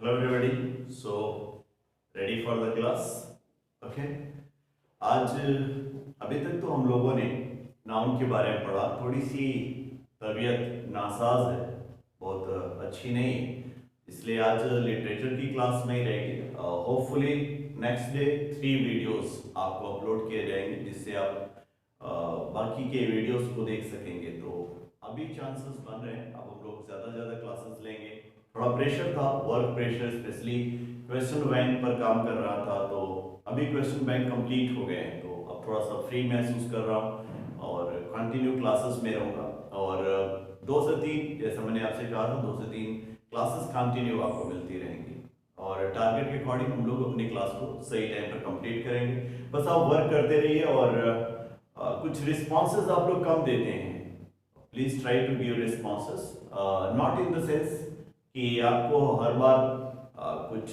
Hello everybody. So ready for the class? Okay. आज अभी तक तो हम लोगों ने नाउन के बारे में पढ़ा। थोड़ी सी तबीयत नासाज है, बहुत अच्छी नहीं है, इसलिए आज लिटरेचर की क्लास नहीं रहेगी। होपफुली नेक्स्ट डे 3 वीडियोस आपको अपलोड किए जाएंगे, जिससे आप बाकी के वीडियोस को देख सकेंगे। तो अभी चांसेस बन रहे हैं, अब हम लोग ज़्यादा से ज़्यादा क्लासेस लेंगे। थोड़ा प्रेशर था, work pressure, specially question bank पर काम कर रहा था, तो अभी क्वेश्चन बैंक कंप्लीट हो गए हैं, तो अब थोड़ा सा फ्री महसूस कर रहा हूँ और कंटिन्यू क्लासेस में रहूँगा। और 2 से 3, जैसा मैंने आपसे कहा था, 2 से 3 क्लासेस कंटिन्यू आपको मिलती रहेंगी और टारगेट के अकॉर्डिंग हम लोग अपनी क्लास को सही टाइम पर कंप्लीट करेंगे। बस आप वर्क करते रहिए और कुछ रिस्पॉन्सेज आप लोग कम देते हैं, please try to give responses, not in the sense कि आपको हर बार कुछ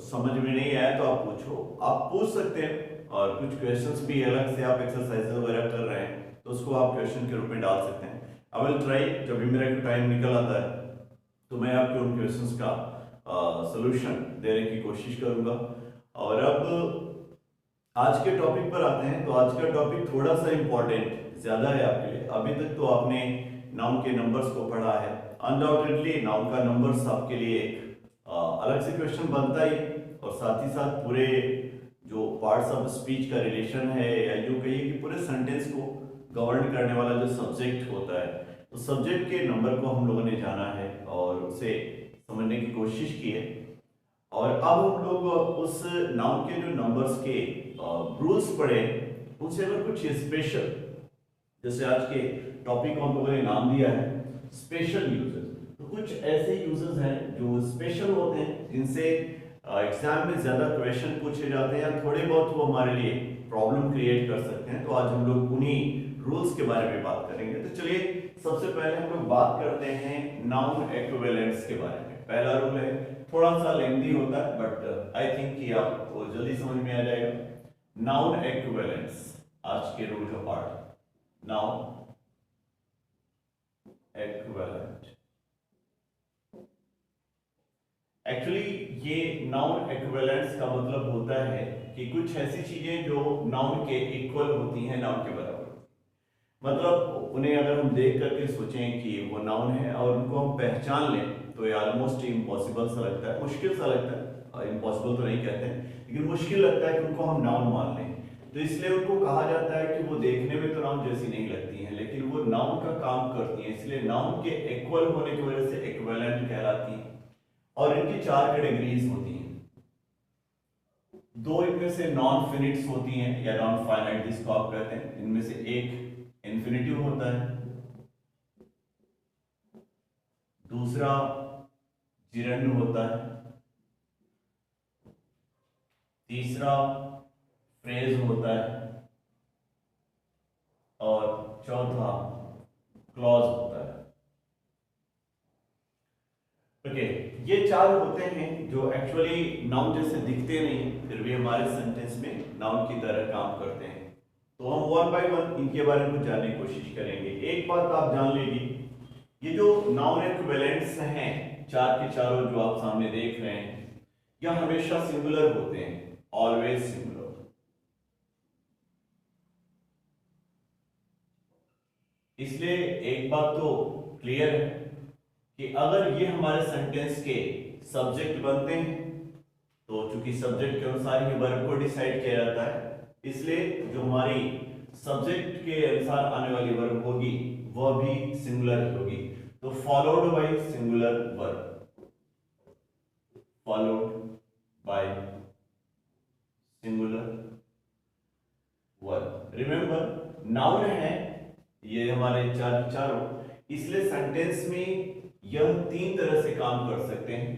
समझ में नहीं आया तो आप पूछो, आप पूछ सकते हैं। और कुछ क्वेश्चंस भी अलग से आप एक्सरसाइज वगैरह कर रहे हैं तो उसको आप क्वेश्चन के रूप में डाल सकते हैं। आई विल ट्राई, जब भी मेरा टाइम निकल आता है तो मैं आपके उन क्वेश्चंस का सॉल्यूशन देने की कोशिश करूंगा। और अब आज के टॉपिक पर आते हैं। तो आज का टॉपिक थोड़ा सा इंपॉर्टेंट ज्यादा है आपके लिए। अभी तक तो आपने नाउन के नंबर्स को पढ़ा है, अनडाउटेडली नाउन का नंबर्स आपके लिए एक अलग से क्वेश्चन बनता ही, और साथ ही साथ पूरे जो पार्ट्स ऑफ स्पीच का रिलेशन है, या यूं कहिए कि पूरे सेंटेंस को गवर्न करने वाला जो सब्जेक्ट होता है, तो सब्जेक्ट के नंबर को हम लोगों ने जाना है और उसे समझने की कोशिश की है। और अब हम लोग उस नाउन के जो नंबर्स के रूल्स पढ़े, उनसे अगर कुछ स्पेशल, जैसे आज के टॉपिक को हम लोगों ने नाम दिया है स्पेशल यूजेस, तो कुछ ऐसे यूजेस हैं जो स्पेशल होते हैं, जिनसे एग्जाम में ज्यादा क्वेश्चन पूछे जाते हैं या थोड़े बहुत वो हमारे लिए प्रॉब्लम क्रिएट कर सकते हैं। तो आज हम लोग उन्हीं रूल्स के बारे में बात करेंगे। तो चलिए सबसे पहले हम लोग बात करते हैं नाउन इक्विवेलेंट्स के बारे में। पहला रूल है, थोड़ा सा लेंथी होता है बट आई थिंक कि आपको जल्दी समझ में आ जाएगा। नाउन इक्विवेलेंट्स आज के रूल का पार्ट, नाउन इक्विवेलेंट। एक्चुअली ये नाउन इक्विवेलेंट्स का मतलब होता है कि कुछ ऐसी चीजें जो नाउन के इक्वल होती हैं, नाउन के बराबर। मतलब उन्हें अगर हम देख करके सोचें कि वो नाउन है और उनको हम पहचान लें, तो ये ऑलमोस्ट इम्पॉसिबल सा लगता है, मुश्किल सा लगता है। इम्पॉसिबल तो नहीं कहते हैं, लेकिन मुश्किल लगता है कि उनको हम नाउन मान लें। तो इसलिए उनको कहा जाता है कि वो देखने में तो नाउन जैसी नहीं लगती हैं, लेकिन वो नाउन का काम करती हैं, इसलिए नाउन के इक्वल होने की वजह से इक्विवेलेंट कहलाती हैं। और इनकी 4 कैटेगरीज होती हैं। 2 इनमें से नॉन फिनिट्स होती हैं या नॉन फाइनाइट जिसको आप कहते हैं। इनमें से एक इन्फिनिटिव होता है, दूसरा जिरंड होता है, तीसरा फ्रेज होता है, और चौथा क्लॉज होता है। ओके, ये 4 होते हैं जो एक्चुअली नाउन जैसे दिखते नहीं, फिर भी हमारे सेंटेंस में नाउन की तरह काम करते हैं। तो हम 1 बाय 1 इनके बारे में जानने की कोशिश करेंगे। एक बात आप जान लीजिए, ये जो नाउन इक्विवेलेंट्स हैं, 4 के चारों जो आप सामने देख रहे हैं, यह हमेशा सिंगुलर होते हैं, ऑलवेज सिंगुलर। इसलिए एक बात तो क्लियर है कि अगर ये हमारे सेंटेंस के सब्जेक्ट बनते हैं, तो चूंकि सब्जेक्ट के अनुसार ही वर्ब को डिसाइड किया जाता है, इसलिए जो हमारी सब्जेक्ट के अनुसार आने वाली वर्ब होगी वह भी सिंगुलर होगी। तो followed by singular verb, followed by singular verb. Remember, noun है ये हमारे 4 के चारों, इसलिए सेंटेंस में यह 3 तरह से काम कर सकते हैं।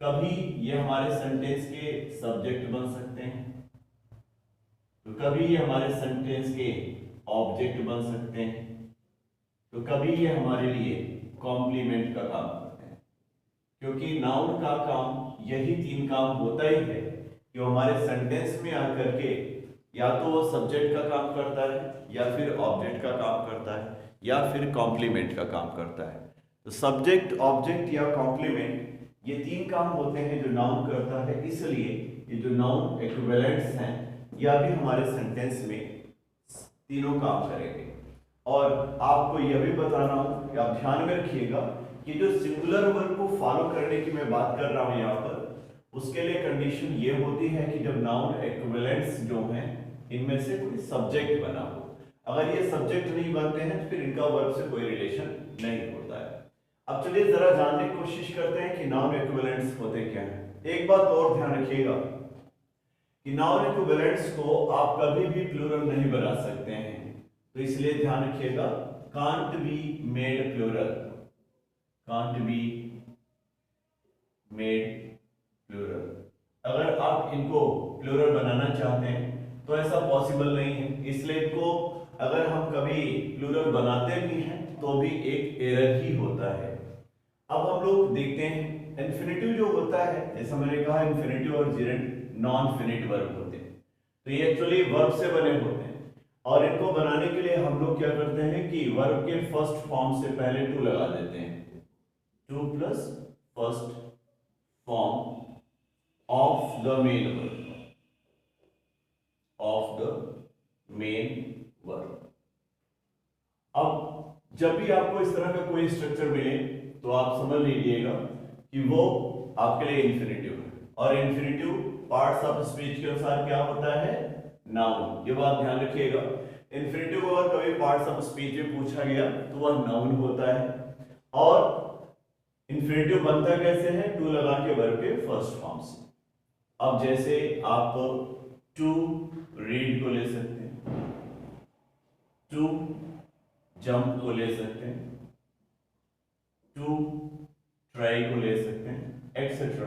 कभी ये हमारे सेंटेंस के सब्जेक्ट बन सकते हैं, तो कभी ये हमारे सेंटेंस के ऑब्जेक्ट बन सकते हैं, तो कभी ये हमारे लिए कॉम्प्लीमेंट का काम करते हैं। क्योंकि नाउन का काम यही 3 काम होता ही है कि हमारे सेंटेंस में आकर के या तो वो सब्जेक्ट का काम करता है, या फिर ऑब्जेक्ट का काम करता है, या फिर कॉम्प्लीमेंट का काम करता है। तो सब्जेक्ट, ऑब्जेक्ट या कॉम्प्लीमेंट, ये 3 काम होते हैं जो नाउन करता है, इसलिए ये जो नाउन इक्विवेलेंट्स हैं यह भी हमारे सेंटेंस में तीनों काम करेंगे। और आपको यह भी बताना हो कि आप ध्यान में रखिएगा कि जो सिंगुलर वर्ब को फॉलो करने की मैं बात कर रहा हूं यहाँ पर, उसके लिए कंडीशन ये होती है कि जब नाउन इक्विवेलेंट्स जो हैं इनमें से कोई सब्जेक्ट बना हो। अगर ये सब्जेक्ट नहीं बनते हैं तो फिर इनका वर्ब से कोई रिलेशन नहीं होता है। अब चलिए जरा जानने की कोशिश करते हैं कि नाउन इक्विवेलेंट्स होते क्या हैं। एक बात और ध्यान रखिएगा कि नाउन इक्विवेलेंट्स को आप कभी भी प्लूरल नहीं बना सकते हैं, तो इसलिए ध्यान रखिएगा can't be made plural, can't be made plural. अगर आप इनको प्लूरल बनाना चाहते हैं तो ऐसा पॉसिबल नहीं है, इसलिए इनको अगर हम कभी प्लूरल बनाते भी हैं तो भी एक एरर ही होता है। अब हम लोग देखते हैं इंफिनिटिव जो होता है, जैसा मैंने कहा इंफिनिटिव और जेरेंट नॉन फिनिट वर्ब होते हैं, तो ये एक्चुअली वर्ब से बने होते हैं। और इनको बनाने के लिए हम लोग क्या करते हैं कि वर्ब के फर्स्ट फॉर्म से पहले टू लगा देते हैं, two plus first form of the main verb, of the main verb. अब जब भी आपको इस तरह का कोई स्ट्रक्चर मिले तो आप समझ लीजिएगा कि वो आपके लिए इंफिनिटिव है, और इंफिनिटिव पार्ट्स ऑफ स्पीच के अनुसार क्या होता है, नाउन। ये बात ध्यान रखिएगा, इंफिनिटिव को अगर कभी पार्ट्स ऑफ स्पीच में पूछा गया तो वह नाउन होता है। और इंफिनिटिव बनता कैसे है, टू लगा के वर्ब के फर्स्ट फॉर्म से। अब जैसे आप टू रीड को ले सकते हैं, टू जंप को ले सकते हैं, टू ट्राई को ले सकते हैं, एक्सेट्रा।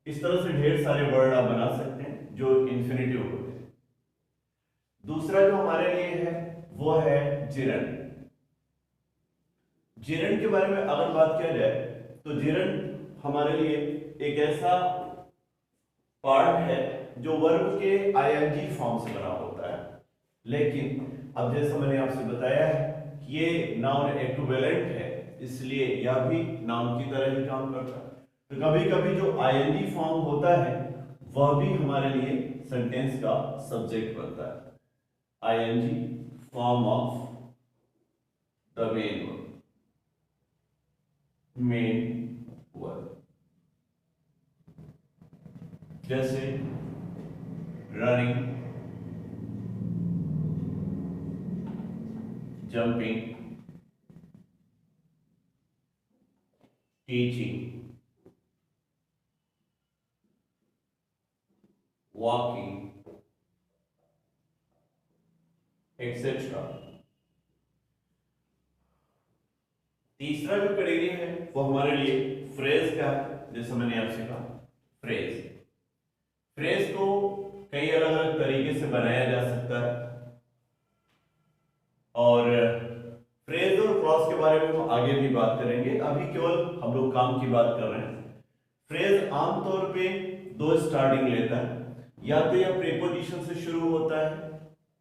इस तरह से ढेर सारे वर्ड आप बना सकते हैं जो इंफिनिटिव होते हैं। दूसरा जो हमारे लिए है वो है जिरन। जिरन के बारे में अगर बात किया जाए तो जिरन हमारे लिए एक ऐसा पार्ट है जो वर्ब के आईएनजी फॉर्म से बना होता है, लेकिन अब जैसा मैंने आपसे बताया है ये नाउन इक्विवेलेंट है, इसलिए यह भी नाउन की तरह ही काम करता है। तो कभी कभी जो आईएनजी फॉर्म होता है वह भी हमारे लिए सेंटेंस का सब्जेक्ट बनता है, ING form of the main verb, main verb. जैसे running, jumping, teaching, walking, etc. तीसरा जो कैटेगरी है वो हमारे लिए फ्रेज का है, जैसे मैंने आपसे कहा फ्रेज। फ्रेज को कई अलग अलग तरीके से बनाया जा सकता है, और फ्रेज और क्लॉज के बारे में हम आगे भी बात करेंगे, अभी केवल हम लोग काम की बात कर रहे हैं। फ्रेज आमतौर पे दो स्टार्टिंग लेता है, या तो यह प्रीपोजिशन से शुरू होता है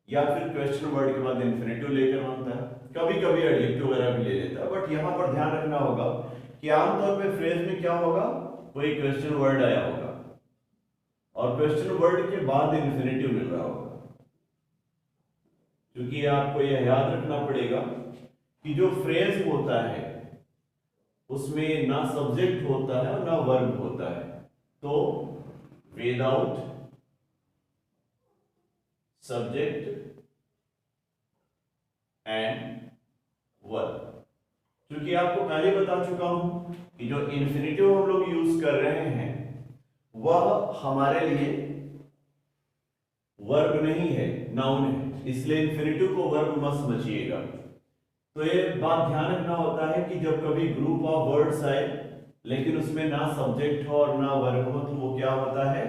या फिर क्वेश्चन वर्ड के बाद इंफिनिटिव लेकर बनता है, कभी कभी एडजेक्टिव वगैरह भी ले लेता है। बट यहाँ पर ध्यान रखना होगा कि आमतौर पे फ्रेज में क्या होगा, कोई क्वेश्चन वर्ड आया होगा और क्वेश्चन वर्ड के बाद इंफिनिटिव मिल रहा होगा, क्योंकि आपको यह याद रखना पड़ेगा कि जो फ्रेज होता है उसमें ना सब्जेक्ट होता है और ना वर्ब होता है। तो विदाउट सब्जेक्ट एंड वर्ब, क्योंकि आपको पहले बता चुका हूं कि जो इंफिनिटिव हम लोग यूज कर रहे हैं वह हमारे लिए वर्ब नहीं है, नाउन है, इसलिए इंफिनिटिव को वर्ब मत समझिएगा। तो ये बात ध्यान रखना होता है कि जब कभी ग्रुप ऑफ वर्ड्स आए लेकिन उसमें ना सब्जेक्ट हो और ना वर्ब हो तो वो क्या होता है,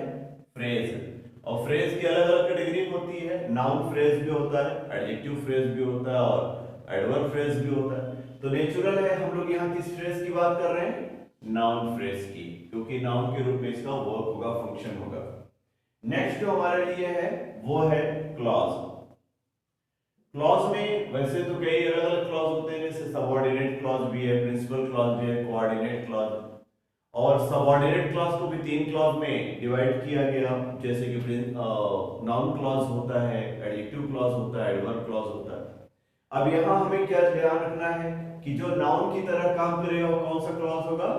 फ्रेज है। और फ्रेज की अलग अलग कैटेगरी होती है, नाउन फ्रेज भी होता है, एडजेक्टिव फ्रेज भी होता है और एडवर्ब फ्रेज भी होता है। तो नेचुरल है हम लोग यहाँ किस फ्रेज की बात कर रहे हैं, नाउन फ्रेज की, क्योंकि नाउन के रूप में इसका वर्क होगा, फंक्शन होगा। नेक्स्ट जो हमारे लिए है वो है क्लॉज। क्लॉज में वैसे तो कई अलग अलग क्लॉज होते हैं, जैसे सबऑर्डिनेट क्लॉज भी है, प्रिंसिपल क्लॉज भी है, कोऑर्डिनेट क्लॉज, और सबऑर्डिनेट क्लॉज को भी 3 क्लॉज में डिवाइड किया गया, जैसे कि नाउन क्लॉज होता है, एडजेक्टिव क्लॉज होता है, एडवर्ब क्लॉज होता है। अब यहाँ हमें क्या ध्यान रखना है कि जो नाउन की तरह काम करेगा वो कौन सा क्लॉज होगा?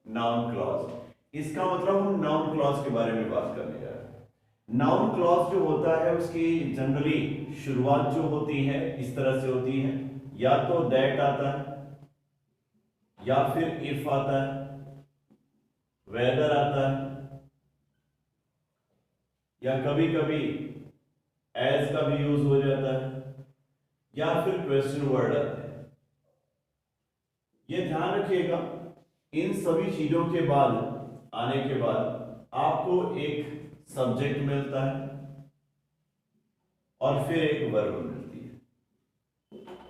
Noun clause. इसका मतलब हम नाउन क्लॉज के बारे में बात करने जा रहे हैं। नाउन क्लॉज जो होता है उसकी जनरली शुरुआत जो होती है इस तरह से होती है, या तो दैट आता है, या फिर इफ आता है, वेदर आता है, या कभी कभी एज का भी यूज हो जाता है, या फिर क्वेश्चन वर्ड आते हैं। ये ध्यान रखिएगा, इन सभी चीजों के बाद आने के बाद आपको एक सब्जेक्ट मिलता है और फिर एक वर्ब मिलती है,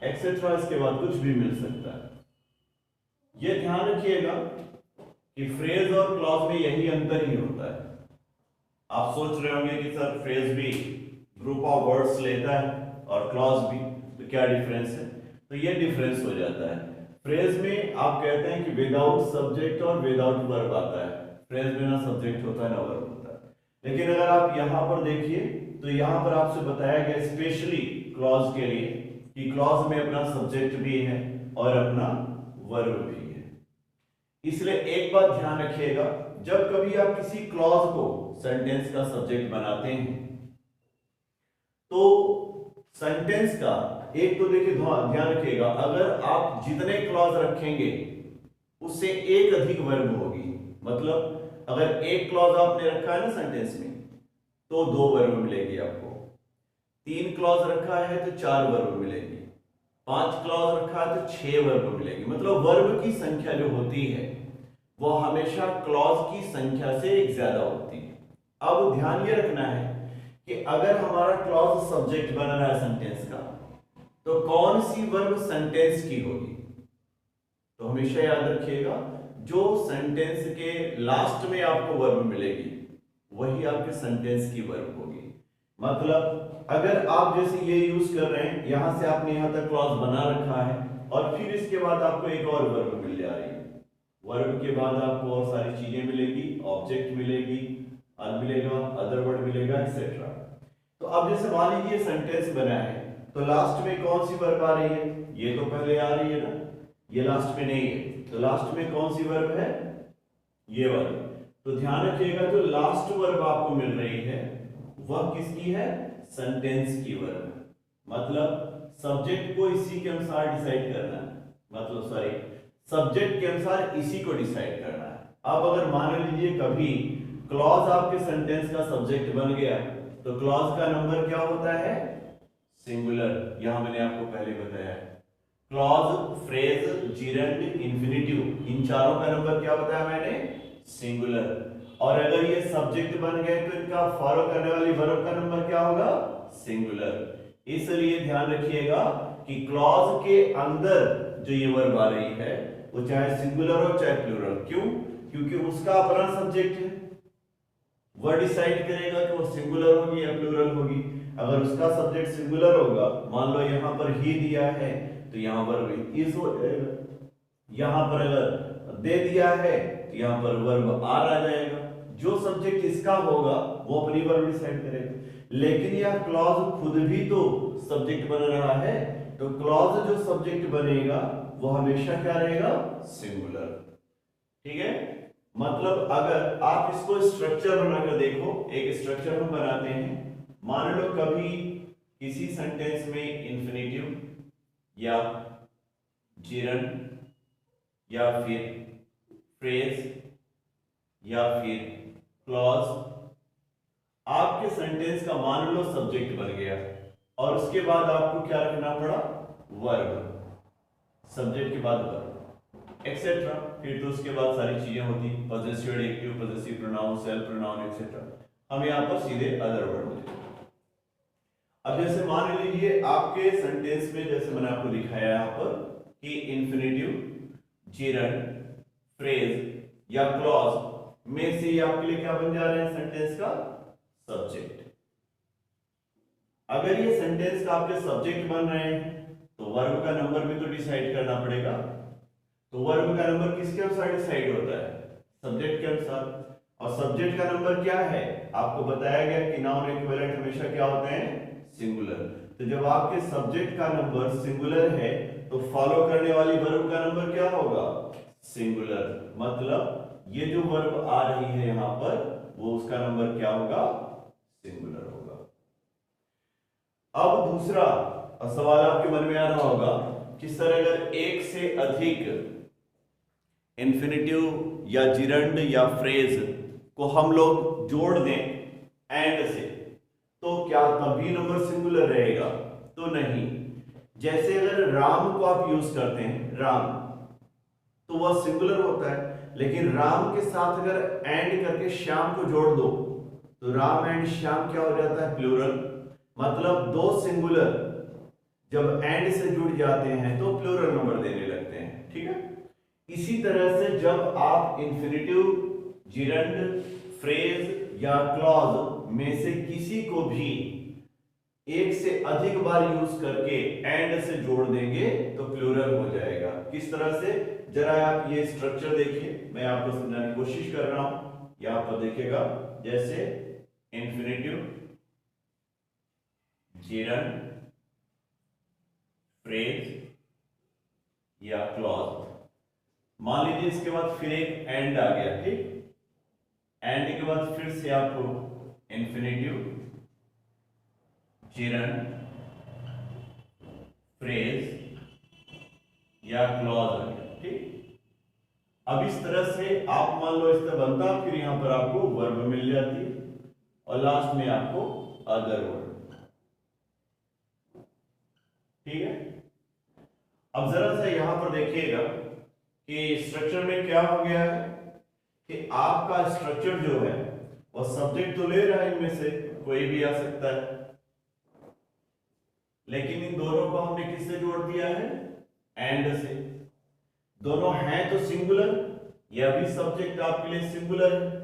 एक्सेट्रा। इसके बाद कुछ भी मिल सकता है। यह ध्यान रखिएगा कि फ्रेज और क्लॉज में यही अंतर ही होता है। आप सोच रहे होंगे कि सर फ्रेज भी ग्रुप ऑफ वर्ड्स लेता है और क्लॉज भी, तो क्या डिफरेंस है? तो ये डिफरेंस हो जाता है। फ्रेज में आप कहते हैं कि विदाउट सब्जेक्ट और विदाउट वर्ब आता है, फ्रेज में ना सब्जेक्ट होता है ना वर्ब होता है। लेकिन अगर आप यहां पर देखिए तो यहां पर आपसे बताया गया स्पेशली क्लॉज के लिए कि क्लॉज में अपना सब्जेक्ट भी है और अपना वर्ब भी है। इसलिए एक बात ध्यान रखिएगा, जब कभी आप किसी क्लॉज को सेंटेंस का सब्जेक्ट बनाते हैं तो सेंटेंस का एक तो देखिए ध्यान रखिएगा, अगर आप जितने क्लॉज रखेंगे उससे एक अधिक वर्ब होगी। मतलब अगर एक क्लॉज आपने रखा है ना सेंटेंस में तो 2 वर्ब मिलेगी आपको, 3 क्लॉज रखा है तो 4 वर्ब मिलेगी, 5 क्लॉज रखा है तो 6 वर्ब मिलेगी। मतलब वर्ब की संख्या जो होती है वो हमेशा क्लॉज की संख्या से एक ज्यादा होती है। अब ध्यान ये रखना है कि अगर हमारा क्लॉज सब्जेक्ट बन रहा है सेंटेंस का तो कौन सी वर्ब सेंटेंस की होगी? तो हमेशा याद रखिएगा, जो सेंटेंस के लास्ट में आपको वर्ब मिलेगी वही आपके सेंटेंस की वर्ब होगी। मतलब अगर आप जैसे ये यूज कर रहे हैं, यहां से आपने यहां तक क्लॉज बना रखा है और फिर इसके बाद आपको एक और वर्ब मिल जा रही है, वर्ब के बाद आपको और सारी चीजें मिलेगी, ऑब्जेक्ट मिलेगी, मिलेगा, अदर वर्ड मिलेगा, एक्सेट्रा। तो अब जैसे मान लीजिए सेंटेंस बना है तो लास्ट में कौन सी वर्ब आ रही है? ये तो पहले आ रही है ना, ये लास्ट में नहीं है, तो लास्ट में कौन सी वर्ब है? ये वर्ब। तो ध्यान रखिएगा, जो लास्ट वर्ब आपको मिल रही है वह किसकी है? सेंटेंस की वर्ब। मतलब सब्जेक्ट को इसी के अनुसार डिसाइड करना है, मतलब सॉरी सब्जेक्ट के अनुसार इसी को डिसाइड करना है। अब अगर मान लीजिए कभी क्लॉज आपके सेंटेंस का सब्जेक्ट बन गया तो क्लॉज का नंबर क्या होता है? सिंगुलर। यहां मैंने आपको पहले बताया है, क्लॉज, फ्रेज, जिरंड, इंफिनिटिव, इन चारों का नंबर क्या बताया मैंने? सिंगुलर। और अगर ये सब्जेक्ट बन गए तो इनका फॉलो करने वाली वर्ब का नंबर क्या होगा? सिंगुलर। इसलिए ध्यान रखिएगा कि क्लॉज के अंदर जो ये वर्ब आ रही है वो चाहे सिंगुलर हो चाहे प्लूरल। क्यों? क्योंकि उसका अपना सब्जेक्ट है, वह डिसाइड करेगा कि वो सिंगुलर होगी या प्लूरल होगी। अगर उसका सब्जेक्ट सिंगुलर होगा, मान लो यहां पर ही दिया है तो यहां वर्ब इज हो जाएगा, यहां पर अगर दे दिया है तो यहां पर वर्ब आर आ जाएगा। जो सब्जेक्ट इसका होगा वो अपनी वर्ब डिसाइड करेगा। लेकिन यह क्लॉज खुद भी तो सब्जेक्ट बन रहा है, तो क्लॉज जो सब्जेक्ट बनेगा वो हमेशा क्या रहेगा? सिंगुलर। ठीक है? मतलब अगर आप इसको स्ट्रक्चर बनाकर देखो, एक स्ट्रक्चर हम बनाते हैं। मान लो कभी किसी सेंटेंस में इंफिनिटिव या जिरंड या फिर फ्रेज या फिर क्लॉज आपके सेंटेंस का मान लो सब्जेक्ट बन गया और उसके बाद आपको क्या रखना पड़ा? वर्ब। सब्जेक्ट के बाद वर्ब एक्सेट्रा। फिर तो उसके बाद सारी चीजें होती, possessive, adjective, possessive pronoun, self pronoun etcetera. हम यहां पर सीधे अदर वर्ड में। अब जैसे मान लीजिए आपके सेंटेंस में जैसे मैंने आपको दिखाया यहां पर कि इंफिनिटिव, जिरंड, फ्रेज या क्लॉज में से आपके लिए क्या बन जा रहे हैं? सेंटेंस का सब्जेक्ट। अगर ये सेंटेंस का आपके सब्जेक्ट बन रहे हैं तो वर्ब का नंबर भी तो डिसाइड करना पड़ेगा। तो वर्ब का नंबर किसके अनुसार डिसाइड होता है? सब्जेक्ट के अनुसार। और सब्जेक्ट का नंबर क्या है, आपको बताया गया कि नाउन इक्विवेलेंट हमेशा क्या होते हैं, सिंगुलर। तो जब आपके सब्जेक्ट का नंबर सिंगुलर है तो फॉलो करने वाली वर्ब का नंबर क्या होगा, सिंगुलर। मतलब ये जो वर्ब आ रही है यहां पर वो उसका नंबर क्या होगा, सिंगुलर होगा। अब दूसरा सवाल आपके मन में आ रहा होगा कि सर अगर एक से अधिक इन्फिनेटिव या जिरंड या फ्रेज को हम लोग जोड़ दें एंड से, तो क्या तभी नंबर सिंगुलर रहेगा, तो नहीं। जैसे अगर राम को आप यूज करते हैं, राम, तो वह सिंगुलर होता है, लेकिन राम के साथ अगर एंड करके श्याम को जोड़ दो तो राम एंड श्याम क्या हो जाता है, प्लूरल। मतलब दो सिंगुलर जब एंड से जुड़ जाते हैं तो प्लूरल नंबर देने लगते हैं, ठीक है। इसी तरह से जब आप इंफिनिटिव, जिरंड, फ्रेज या क्लॉज में से किसी को भी एक से अधिक बार यूज करके एंड से जोड़ देंगे तो प्लूरल हो जाएगा। किस तरह से, जरा आप ये स्ट्रक्चर देखिए, मैं आपको समझाने की कोशिश कर रहा हूं। यहां पर देखिएगा, जैसे इंफिनिटिव, जिरंड, फ्रेज या क्लॉज, मान लीजिए इसके बाद फिर एक एंड आ गया, ठीक। एंड के बाद फिर से आपको इंफिनिटिव, जिरंड, फ्रेज या क्लॉज आ गया, ठीक। अब इस तरह से आप मान लो इस तरह बनता, फिर यहां पर आपको वर्ब मिल जाती है और लास्ट में आपको अदर वर्ब, ठीक है। अब जरा सा यहां पर देखिएगा कि स्ट्रक्चर में क्या हो गया है कि आपका स्ट्रक्चर जो है वो सब्जेक्ट तो ले रहा है, इनमें से कोई भी आ सकता है, लेकिन इन दोनों को हमने किससे जोड़ दिया है, एंड से। दोनों हैं तो सिंगुलर, यह भी सब्जेक्ट आपके लिए सिंगुलर है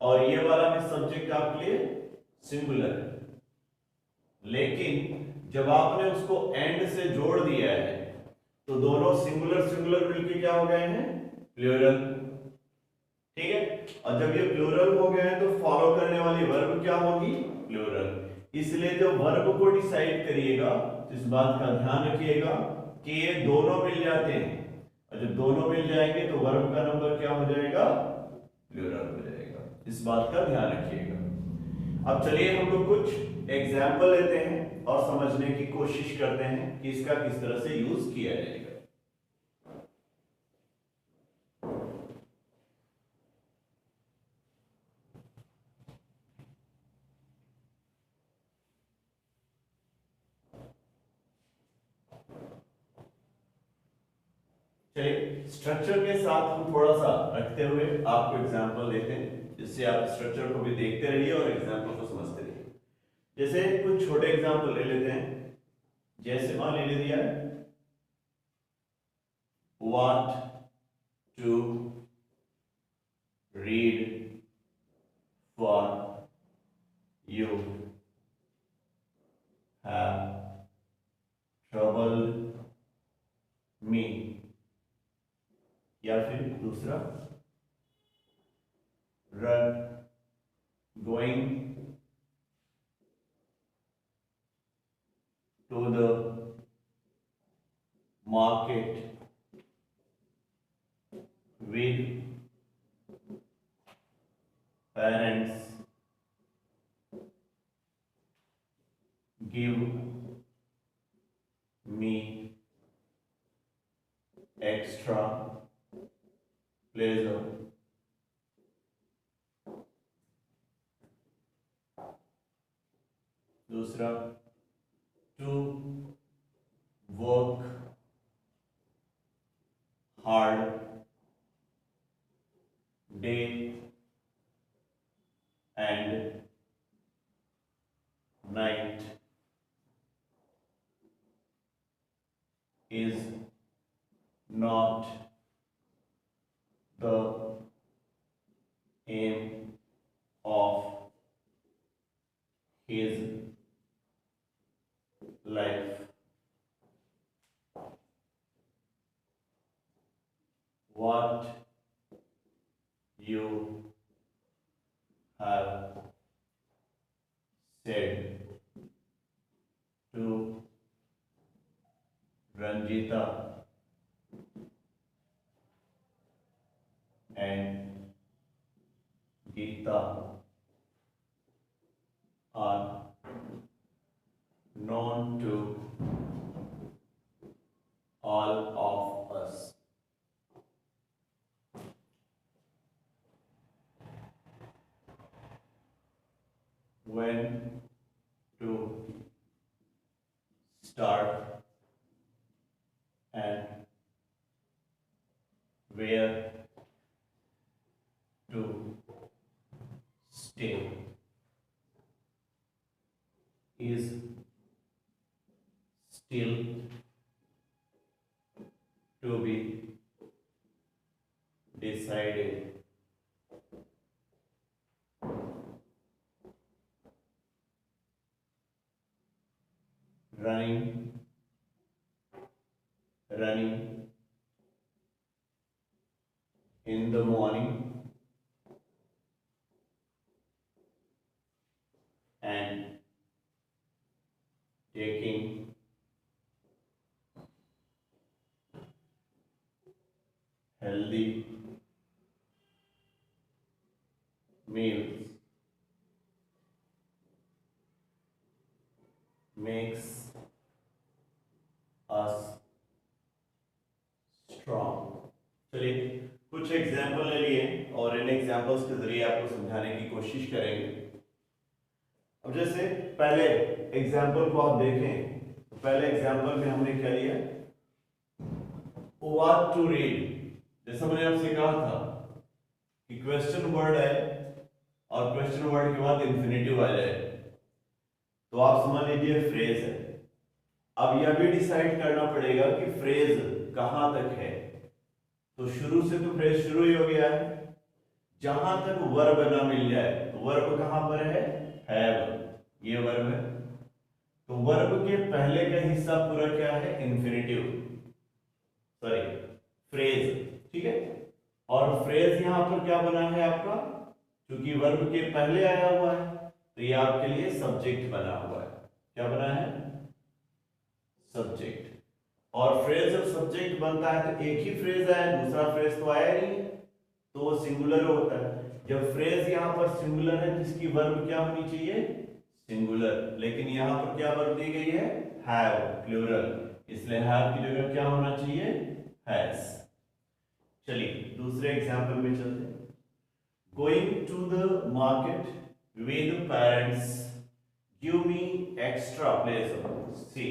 और ये वाला भी सब्जेक्ट आपके लिए सिंगुलर है। लेकिन जब आपने उसको एंड से जोड़ दिया है तो दोनों सिंगुलर सिंगुलर मिलकर क्या हो गए हैं, प्लूरल, ठीक है। और जब ये प्लूरल हो गए हैं तो फॉलो करने वाली वर्ब क्या होगी, प्लूरल। इसलिए जब वर्ब को डिसाइड करिएगा तो इस बात का ध्यान रखिएगा कि ये दोनों मिल जाते हैं, और जब दोनों मिल जाएंगे तो वर्ब का नंबर क्या हो जाएगा, प्लूरल हो जाएगा। इस बात का ध्यान रखिएगा। अब चलिए हम लोग कुछ एग्जाम्पल लेते हैं और समझने की कोशिश करते हैं कि इसका किस तरह से यूज किया जाएगा। चलिए स्ट्रक्चर के साथ हम थोड़ा सा रखते हुए आपको एग्जांपल देते हैं, जिससे आप स्ट्रक्चर को भी देखते रहिए और एग्जांपल को समझते रहिए। जैसे कुछ छोटे एग्जांपल ले लेते हैं, जैसे मान ले दिया है what to read for you have trouble me, या फिर दूसरा run going to the market with parents give me extra pleasure। दूसरा to work hard day and night is not the aim of his life। What you have said to Ranjita and Geeta are known to all of us. When to start and where to stay is still to be decided. Running in the morning and taking healthy meals makes us strong. चलिए कुछ example ले लिए और इन examples के जरिए आपको समझाने की कोशिश करेंगे। अब जैसे पहले एग्जाम्पल को आप देखें तो पहले एग्जाम्पल में हमने क्या लिया, व्हाट टू रीड। जैसा मैंने आपसे कहा था कि क्वेश्चन वर्ड है और क्वेश्चन वर्ड के बाद इंफिनिटिव आ जाए तो आप समझ लीजिए फ्रेज है। अब यह भी डिसाइड करना पड़ेगा कि फ्रेज कहां तक है। तो शुरू से तो फ्रेज शुरू ही हो गया है, जहां तक वर्ब ना मिल जाए तो वर्ब कहां पर है, हैव, ये वर्ब है। तो वर्ब के पहले का हिस्सा पूरा क्या है, इंफिनिटिव, सॉरी फ्रेज, ठीक है। और फ्रेज यहां पर क्या बना है आपका, क्योंकि वर्ब के पहले आया हुआ है तो ये आपके लिए सब्जेक्ट बना हुआ है। क्या बना है, सब्जेक्ट। और फ्रेज जब सब्जेक्ट बनता है तो एक ही फ्रेज आया, दूसरा फ्रेज तो आया नहीं, तो वो सिंगुलर होता है। जब फ्रेज यहां पर सिंगुलर है तो इसकी वर्ब क्या होनी चाहिए, सिंगुलर। लेकिन यहां पर क्या वर्ब दी गई है, हैव, प्लूरल, इसलिए हैव की जगह क्या होना चाहिए, हैज। चलिए दूसरे एग्जांपल में चलते हैं। Going to the market with parents give me extra pleasure. See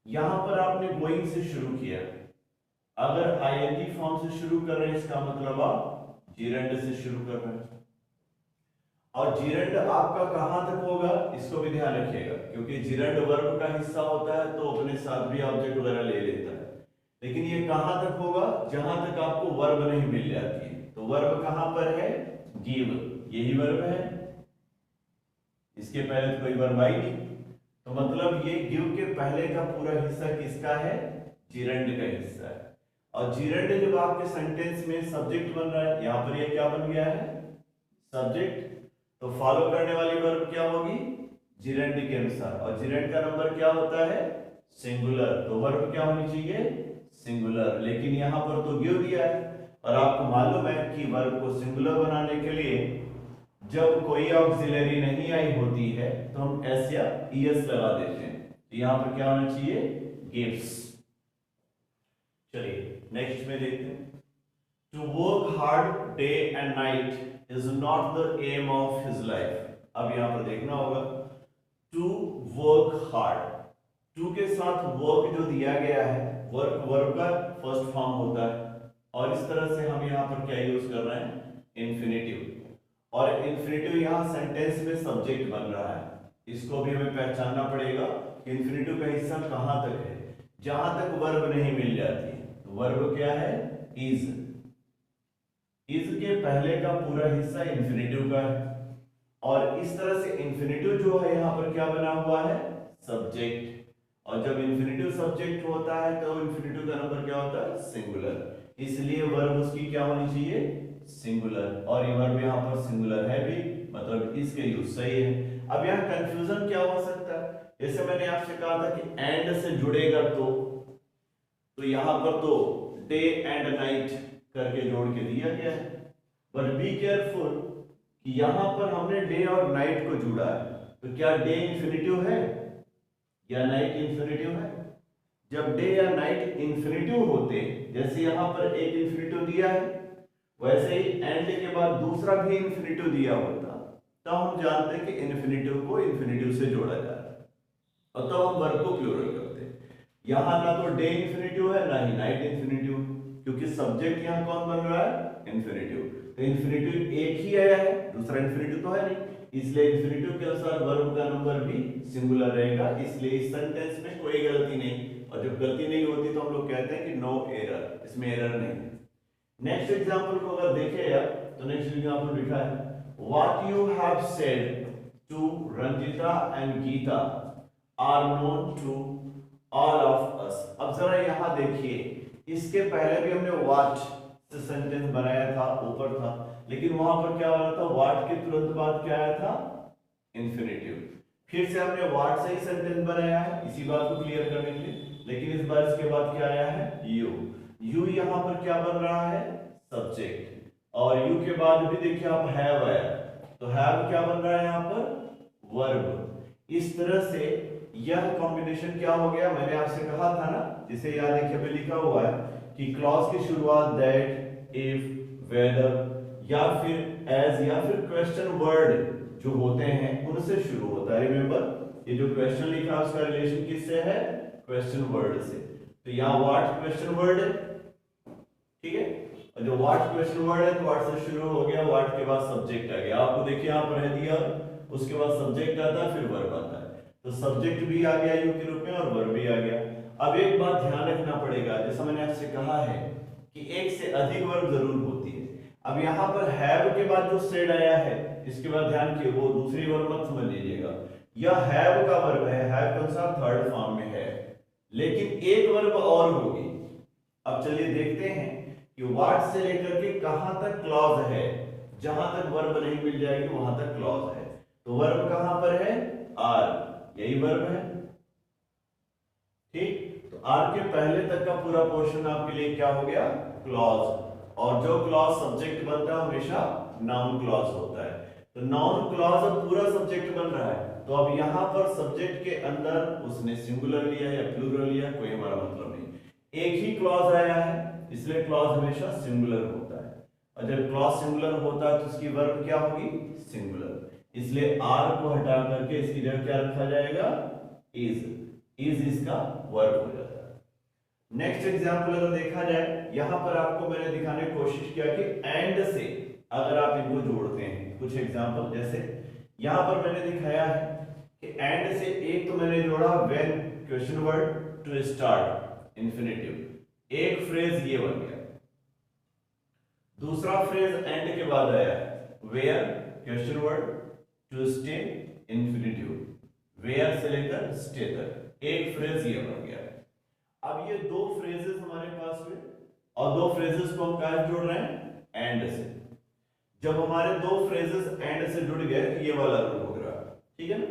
यहां पर आपने गोइंग से शुरू किया, अगर आईएनजी फॉर्म से शुरू कर रहे हैं इसका मतलब आप जीरंड से शुरू कर रहे हैं। और जीरंड आपका कहां तक होगा इसको भी ध्यान रखिएगा, क्योंकि जीरंड वर्ब का हिस्सा होता है तो अपने साथ भी ऑब्जेक्ट वगैरह ले लेता है। लेकिन ये कहां तक होगा, जहां तक आपको वर्ब नहीं मिल जाती है। तो वर्ब कहां पर है, गिव, यही वर्ब है, इसके पहले तो कोई वर्ब आई नहीं। तो मतलब ये गिव के पहले का पूरा हिस्सा किसका है, जीरंड का हिस्सा है। और जीरंड जब आपके सेंटेंस में सब्जेक्ट बन रहा है, यहां पर ये क्या बन गया है, सब्जेक्ट। तो फॉलो करने वाली वर्ब क्या होगी, जीरंड के अनुसार। और जीरंड का नंबर क्या होता है, सिंगुलर। तो वर्ब क्या होनी चाहिए, सिंगुलर। लेकिन यहां पर तो गिव दिया है, और आपको मालूम है कि वर्ब को सिंगुलर बनाने के लिए जब कोई ऑक्सिलरी नहीं आई होती है तो हम एस या ईएस लगा देते हैं। तो यहां पर क्या होना चाहिए, गिव्स। चलिए नेक्स्ट में देखते हैं। To work hard day and night is not the aim of his life. अब यहां पर देखना होगा, टू वर्क हार्ड, टू के साथ वर्क जो दिया गया है, वर्क वर्ब का फर्स्ट फॉर्म होता है। और इस तरह से हम यहां पर क्या यूज कर रहे हैं, इन्फिनेटिव। और इन्फिनेटिव यहां सेंटेंस में सब्जेक्ट बन रहा है, इसको भी हमें पहचानना पड़ेगा कि इन्फिनेटिव का हिस्सा कहां तक है, जहां तक वर्ब नहीं मिल जाती। तो वर्ब क्या है, इज। इज के पहले का पूरा हिस्सा इन्फिनेटिव का है। और इस तरह से इन्फिनेटिव जो है यहां पर क्या बना हुआ है, सब्जेक्ट। और जब इन्फिनेटिव सब्जेक्ट होता है तो इन्फिनेटिव का नंबर क्या होता है, सिंगुलर। इसलिए वर्ब उसकी क्या होनी चाहिए, सिंगुलर, और ये वर्ब यहाँ पर सिंगुलर है भी, मतलब इसके यूज सही है। अब यहाँ कंफ्यूजन क्या हो सकता है, जैसे मैंने आपसे कहा था कि एंड से जुड़ेगा तो यहाँ पर तो डे एंड नाइट करके जोड़ के दिया गया है, बट बी केयरफुल कि यहाँ पर हमने डे और नाइट को जुड़ा है, तो क्या डे इंफिनिटिव है या नाइट इंफिनिटिव है? जब डे या नाइट इंफिनिटिव होते, जैसे यहाँ पर एक इंफिनिटिव दिया है, वैसे ही एंड के बाद दूसरा भी इंफिनिटिव दिया होता, तो हम जानते हैं कि इंफिनिटिव को इंफिनिटिव से जोड़ा जा रहा है, और तो हम वर्ब को प्लूरल करते हैं। यहाँ ना तो डे इंफिनिटिव है ना ही नाइट इंफिनिटिव, क्योंकि सब्जेक्ट यहाँ कौन बन रहा है? इंफिनिटिव। तो इंफिनिटिव एक ही आया है, दूसरा इंफिनिटिव तो है नहीं, इसलिए इंफिनिटिव के अनुसार वर्ब का नंबर भी सिंगुलर रहेगा, इसलिए इस सेंटेंस में कोई गलती नहीं। और जब गलती नहीं होती तो हम लोग कहते हैं कि नो एरर, इसमें एरर नहीं है। नेक्स्ट एग्जांपल को अगर देखें आप, तो नेक्स्ट एग्जांपल लिखा है what you have said to Ranjita and Geeta are known to all of us. अब जरा यहां देखिए, इसके पहले भी हमने व्हाट से सेंटेंस बनाया था, ऊपर था, लेकिन वहां पर क्या हो रहा था, व्हाट के तुरंत बाद क्या आया था? इंफिनिटिव। फिर से हमने व्हाट से ही सेंटेंस बनाया है इसी बात को क्लियर करने के लिए, लेकिन इस बार इसके बाद क्या आया है? यू। यू यहाँ पर क्या बन रहा है? सब्जेक्ट। और यू के बाद भी देखिए आप हैव आया, तो हैव क्या बन रहा है यहाँ पर? वर्ब। इस तरह से यह कॉम्बिनेशन क्या हो गया, मैंने आपसे कहा था ना, जिसे याद है कि लिखा हुआ है कि क्लॉज की शुरुआत दैट, इफ, वेदर या फिर एज या फिर क्वेश्चन वर्ड जो होते हैं उनसे शुरू होता है। रिमेंबर, ये जो क्वेश्चन लिखा है उसका रिलेशन किससे है? क्वेश्चन वर्ड से। तो यहाँ व्हाट क्वेश्चन वर्ड है, ठीक है, और जो व्हाट क्वेश्चन वर्ड है तो व्हाट से शुरू हो गया, व्हाट के बाद सब्जेक्ट आ गया। आपको देखिए यहाँ पर है दिया, उसके बाद सब्जेक्ट आता है, फिर वर्ब आता है, तो सब्जेक्ट भी आ गया यू के रूप में और वर्ब भी आ गया। अब एक बात ध्यान रखना पड़ेगा, जैसा मैंने आपसे कहा है कि एक से अधिक वर्ब जरूर होती है। अब यहाँ पर हैव के बाद जो सेड आया है, इसके बाद ध्यान किए वो दूसरी वर्ब मत समझ लीजिएगा, यह हैव का वर्ब है, हैव कौन सा? थर्ड फॉर्म में है, लेकिन एक वर्ब और होगी। अब चलिए देखते हैं कि व्हाट से लेकर के कहां तक क्लॉज है, जहां तक वर्ब नहीं मिल जाएगी वहां तक क्लॉज है। तो वर्ब कहां पर है? आर, यही वर्ब है, ठीक। तो आर के पहले तक का पूरा पोर्शन आपके लिए क्या हो गया? क्लॉज। और जो क्लॉज सब्जेक्ट बनता है हमेशा नाउन क्लॉज होता है, तो नाउन क्लॉज अब पूरा सब्जेक्ट बन रहा है, तो अब यहां पर सब्जेक्ट के अंदर उसने सिंगुलर लिया या प्लूरल लिया, कोई हमारा मतलब नहीं, एक ही क्लॉज आया है, इसलिए क्लॉज हमेशा सिंगुलर होता है, और जब क्लॉज सिंगुलर होता है तो उसकी वर्ब क्या होगी? सिंगुलर। इसलिए आर को हटा करके इसकी जगह क्या रखा जाएगा? इज। इज इसका वर्ब हो जाता है। नेक्स्ट एग्जांपल अगर देखा जाए, यहां पर आपको मैंने दिखाने की कोशिश किया कि एंड से अगर आप इनको जोड़ते हैं, कुछ एग्जांपल जैसे यहां पर मैंने दिखाया है कि एंड से एक तो मैंने जोड़ा when question word to start infinitive, एक फ्रेज ये बन गया। दूसरा फ्रेज एंड के बाद आया where question word to stay infinitive, where से लेकर स्टे तक एक फ्रेज ये बन गया। अब ये दो फ्रेजेस हमारे पास हुए, और दो फ्रेजेस को हम कहां जोड़ रहे हैं? एंड से। जब हमारे दो फ्रेजेस एंड से जुड़ गए तो ये वाला रूल हो गया, ठीक है ना।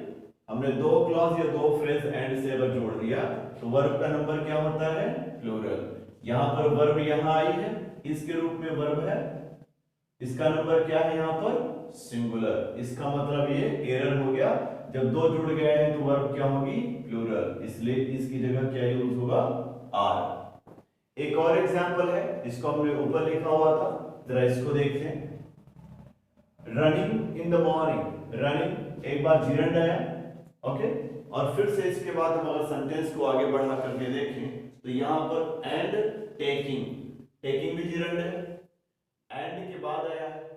हमने दो क्लॉज या दो फ्रेज एंड से अगर जोड़ दिया तो वर्ब का नंबर क्या होता है? प्लूरल। यहां पर वर्ब यहां आई है, इसके रूप में वर्ब है, इसका नंबर क्या है यहाँ पर? सिंगुलर। इसका मतलब ये एरर हो गया, जब दो जुड़ गए हैं तो वर्ब क्या होगी? प्लूरल, इसलिए इसकी जगह क्या यूज होगा? आर। एक और एग्जांपल है, इसको हमने ऊपर लिखा हुआ था, जरा इसको देखते हैं। Running in the morning, running एक बार जीरंड आया, ओके, और फिर से इसके बाद हम अगर सेंटेंस को आगे बढ़ा करके देखें तो यहां पर एंड टेकिंग, टेकिंग भी जीरंड है, एंड के बाद आया है,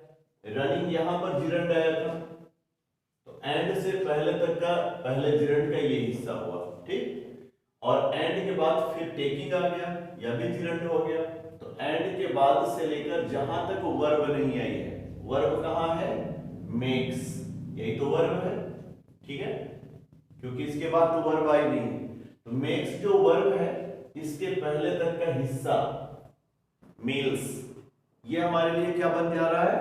रनिंग यहां पर जीरंड आया था, तो एंड से पहले तक का पहले जीरंड का ये हिस्सा हुआ, ठीक, और एंड के बाद फिर टेकिंग आ गया, यह भी जीरंड हो गया। तो एंड के बाद से लेकर जहां तक वर्ब नहीं आई है, वर्ब कहां है? मेक्स, यही तो वर्ब है, ठीक है, क्योंकि इसके बाद तो वर्ब आई नहीं, तो मेक्स जो वर्ब है इसके पहले तक का हिस्सा मील्स, ये हमारे लिए क्या बन जा रहा है,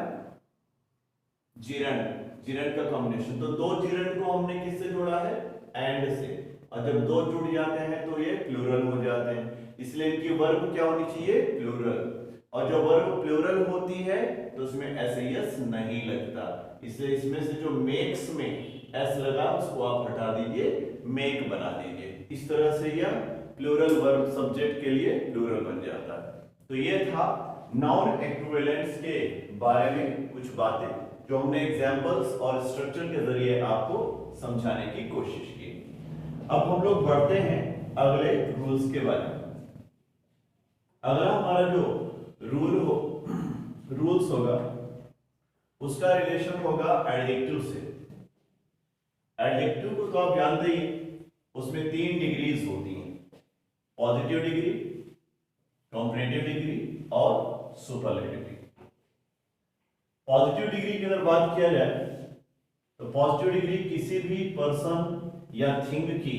जिरन, जिरन का कॉम्बिनेशन। तो दो जिरन को हमने किससे जोड़ा है, एंड से, और जब दो जुड़ जाते हैं तो ये प्लूरल हो जाते हैं, इसलिए इनकी वर्ब क्या होनी चाहिए, प्लूरल। और जो वर्ब प्लूरल होती है तो उसमें एस एस नहीं लगता, इसलिए इसमें से जो मेक्स में एस लगा उसको आप हटा दीजिए, मेक बना दीजिए। इस तरह से यह प्लूरल वर्ब सब्जेक्ट के लिए प्लूरल बन जाता है। तो ये था नाउन इक्विवेलेंट्स के बारे में कुछ बातें जो हमने एग्जांपल्स और स्ट्रक्चर के जरिए आपको समझाने की कोशिश की। अब हम लोग बढ़ते हैं अगले रूल्स के बारे में। अगला हमारा जो रूल्स होगा उसका रिलेशन होगा एडजेक्टिव से। एडजेक्टिव को तो आप जानते ही, उसमें 3 डिग्रीज होती हैं, पॉजिटिव डिग्री, कंपैरेटिव डिग्री और सुपरलेटिव डिग्री। पॉजिटिव डिग्री की अगर बात किया जाए तो पॉजिटिव डिग्री किसी भी पर्सन या थिंग की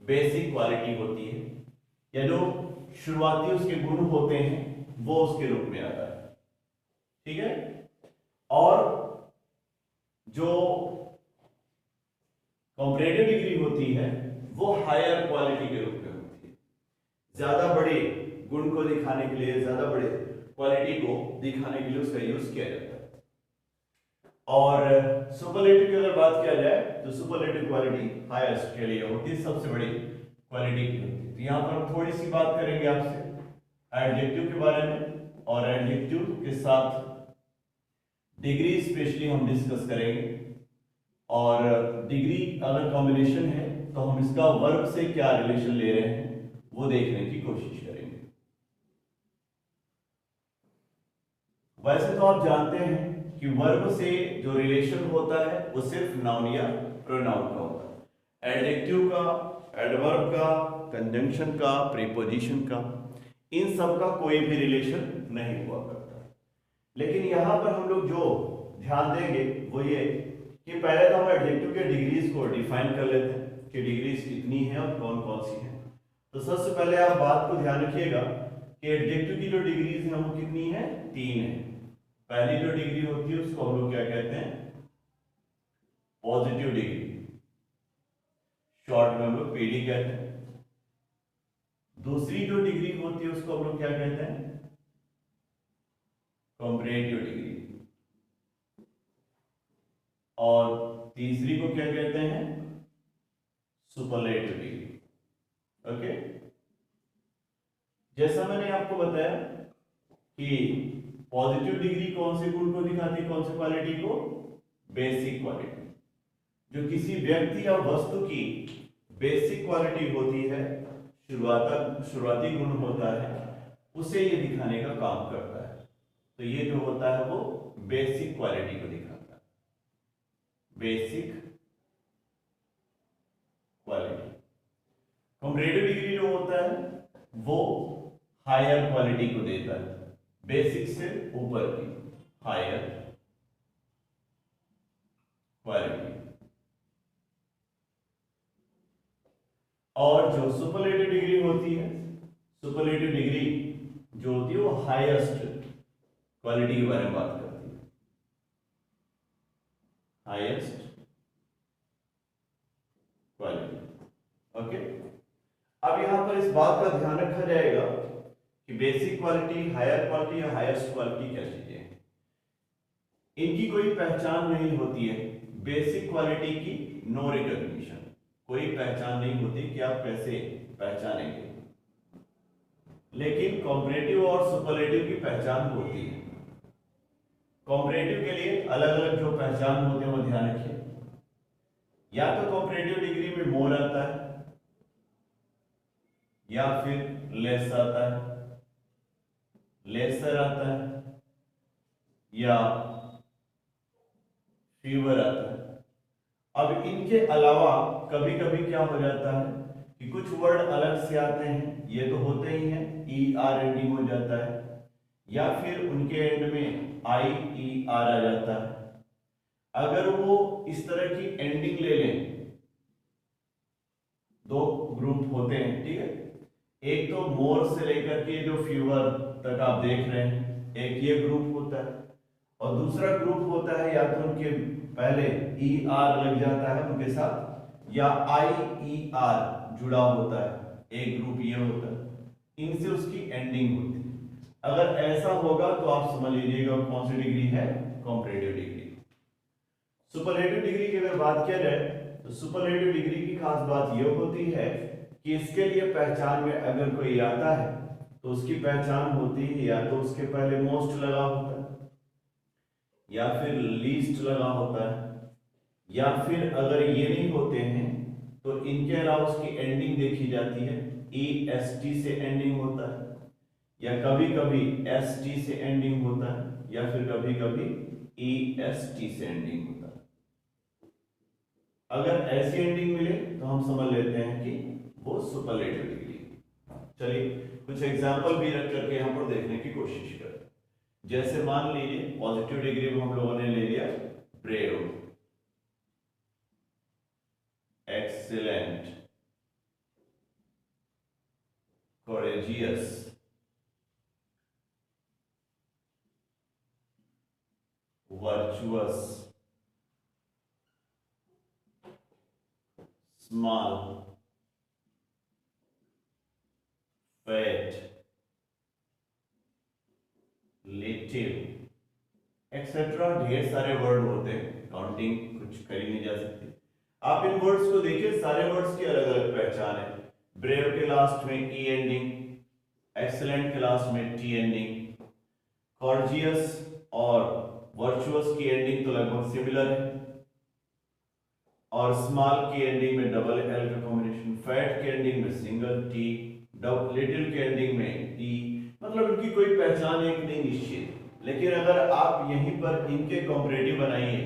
बेसिक क्वालिटी होती है, या जो शुरुआती उसके गुण होते हैं वो उसके रूप में आता है, ठीक है। और जो कंपैरेटिव डिग्री होती है वो हायर क्वालिटी के रूप में होती है, ज्यादा बड़े गुण को दिखाने के लिए, ज्यादा बड़े क्वालिटी को दिखाने के लिए उसका यूज किया जाता है। और सुपरलेटिव की अगर बात किया जाए तो सुपरलेटिव क्वालिटी हाईएस्ट के लिए होती है, सबसे बड़ी क्वालिटी की होती है। तो यहां पर हम थोड़ी सी बात करेंगे आपसे एडजेक्टिव के बारे में, और एडजेक्टिव के साथ डिग्री स्पेशली हम डिस्कस करेंगे। और डिग्री अगर कॉम्बिनेशन है तो हम इसका वर्ब से क्या रिलेशन ले रहे हैं वो देखने की कोशिश करेंगे। वैसे तो आप जानते हैं कि वर्ब से जो रिलेशन होता है वो सिर्फ नाउन या प्रोनाउन का होता है। एडजेक्टिव का, एडवर्ब का, कंजंक्शन का, प्रीपोजिशन का, इन सब का कोई भी रिलेशन नहीं हुआ करता। लेकिन यहां पर हम लोग जो ध्यान देंगे वो ये कि पहले तो हम एडजेक्टिव के डिग्रीज को डिफाइन कर लेते हैं कि डिग्रीज कितनी है और कौन कौन सी हैं। तो सबसे पहले आप बात को ध्यान रखिएगा कि एडजेक्टिव की जो डिग्रीज हैं वो कितनी है, 3 है। पहली जो डिग्री होती है उसको हम लोग क्या कहते हैं, पॉजिटिव डिग्री, शॉर्ट में हम लोग पीडी कहते हैं। दूसरी जो डिग्री होती है उसको हम लोग क्या कहते हैं, कंपैरेटिव डिग्री। और तीसरी को क्या कहते हैं, सुपरलेटिव डिग्री। ओके, जैसा मैंने आपको बताया कि पॉजिटिव डिग्री कौन से गुण को दिखाती है, कौन से क्वालिटी को, बेसिक क्वालिटी। जो किसी व्यक्ति या वस्तु की बेसिक क्वालिटी होती है, शुरुआती गुण होता है, उसे ये दिखाने का काम करता है। तो ये जो होता है वो बेसिक क्वालिटी को दिखाता है, बेसिक क्वालिटी। कंपैरेटिव डिग्री जो होता है वो हायर क्वालिटी को देता है, बेसिक से ऊपर की हायर क्वालिटी। और जो सुपरलेटिव डिग्री होती है, सुपरलेटिव डिग्री जो होती है वो हाईएस्ट क्वालिटी के बारे में बात करती है, हाईएस्ट क्वालिटी। ओके, अब यहां पर इस बात का ध्यान रखा जाएगा कि बेसिक क्वालिटी, हायर क्वालिटी या हाईएस्ट क्वालिटी क्या चीजें हैं। इनकी कोई पहचान नहीं होती है। बेसिक क्वालिटी की नो रिकॉग्निशन, कोई पहचान नहीं होती कि आप कैसे पहचानेंगे। लेकिन कॉम्पैरेटिव और सुपरलेटिव की पहचान होती है। कॉम्पैरेटिव के लिए अलग अलग जो पहचान होते हैं वो ध्यान रखिए। या तो कॉम्पैरेटिव डिग्री में मोर आता है, या फिर लेस आता है, लेसर आता है, या फीवर आता है। अब इनके अलावा कभी कभी क्या हो जाता है कि कुछ वर्ड अलग से आते हैं, ये तो होते ही हैं, ई आर एंडिंग हो जाता है, या फिर उनके एंड में आई ई आर आ जाता है। अगर वो इस तरह की एंडिंग ले लें, दो ग्रुप होते हैं, ठीक है, एक तो मोर से लेकर के जो फीवर तक आप देख रहे हैं, एक ये ग्रुप होता है, और दूसरा ग्रुप होता है या तो उनके पहले ई आर लग जाता है उनके साथ, या आई ई आर जुड़ा होता है, एक ग्रुप ये होता है, इनसे उसकी एंडिंग होती है। अगर ऐसा होगा तो आप समझ लीजिएगा कौन सी डिग्री है, कंपैरेटिव डिग्री। सुपरलेटिव डिग्री की अगर बात किया जाए तो सुपरलेटिव डिग्री की खास बात यह होती है कि इसके लिए पहचान में अगर कोई आता है तो उसकी पहचान होती है या तो उसके पहले मोस्ट लगा होता है, या फिर लीस्ट लगा होता है, या फिर अगर ये नहीं होते हैं तो इनके अलावा उसकी एंडिंग देखी जाती है, ई एस टी से एंडिंग होता है, या कभी कभी एस टी से एंडिंग होता है, या फिर कभी कभी ई एस टी से एंडिंग होता है। अगर ऐसी एंडिंग मिले तो हम समझ लेते हैं कि वो सुपरलेटिव डिग्री। चलिए कुछ एग्जांपल भी रख करके यहां पर देखने की कोशिश करें। जैसे मान लीजिए पॉजिटिव डिग्री में हम लोगों ने ले लिया brave, excellent, courageous, virtuous, small, fat, little, etcetera. ढेर सारे वर्ड होते हैं, काउंटिंग कुछ करी नहीं जा सकती। आप इन वर्ड्स को देखिए, सारे वर्ड्स की अलग अलग पहचान है। ब्रेव के लास्ट में ई एंडिंग, एक्सीलेंट के लास्ट में टी एंडिंग, कॉर्जियस और वर्चुअस की एंडिंग तो लगभग सिमिलर है, और स्मॉल की एंडिंग में डबल एल का कॉम्बिनेशन, फैट की एंडिंग में सिंगल टी, लिटिल की एंडिंग में टी, मतलब इनकी कोई पहचान एक नहीं निश्चित। लेकिन अगर आप यहीं पर इनके कॉम्परेटिव बनाइए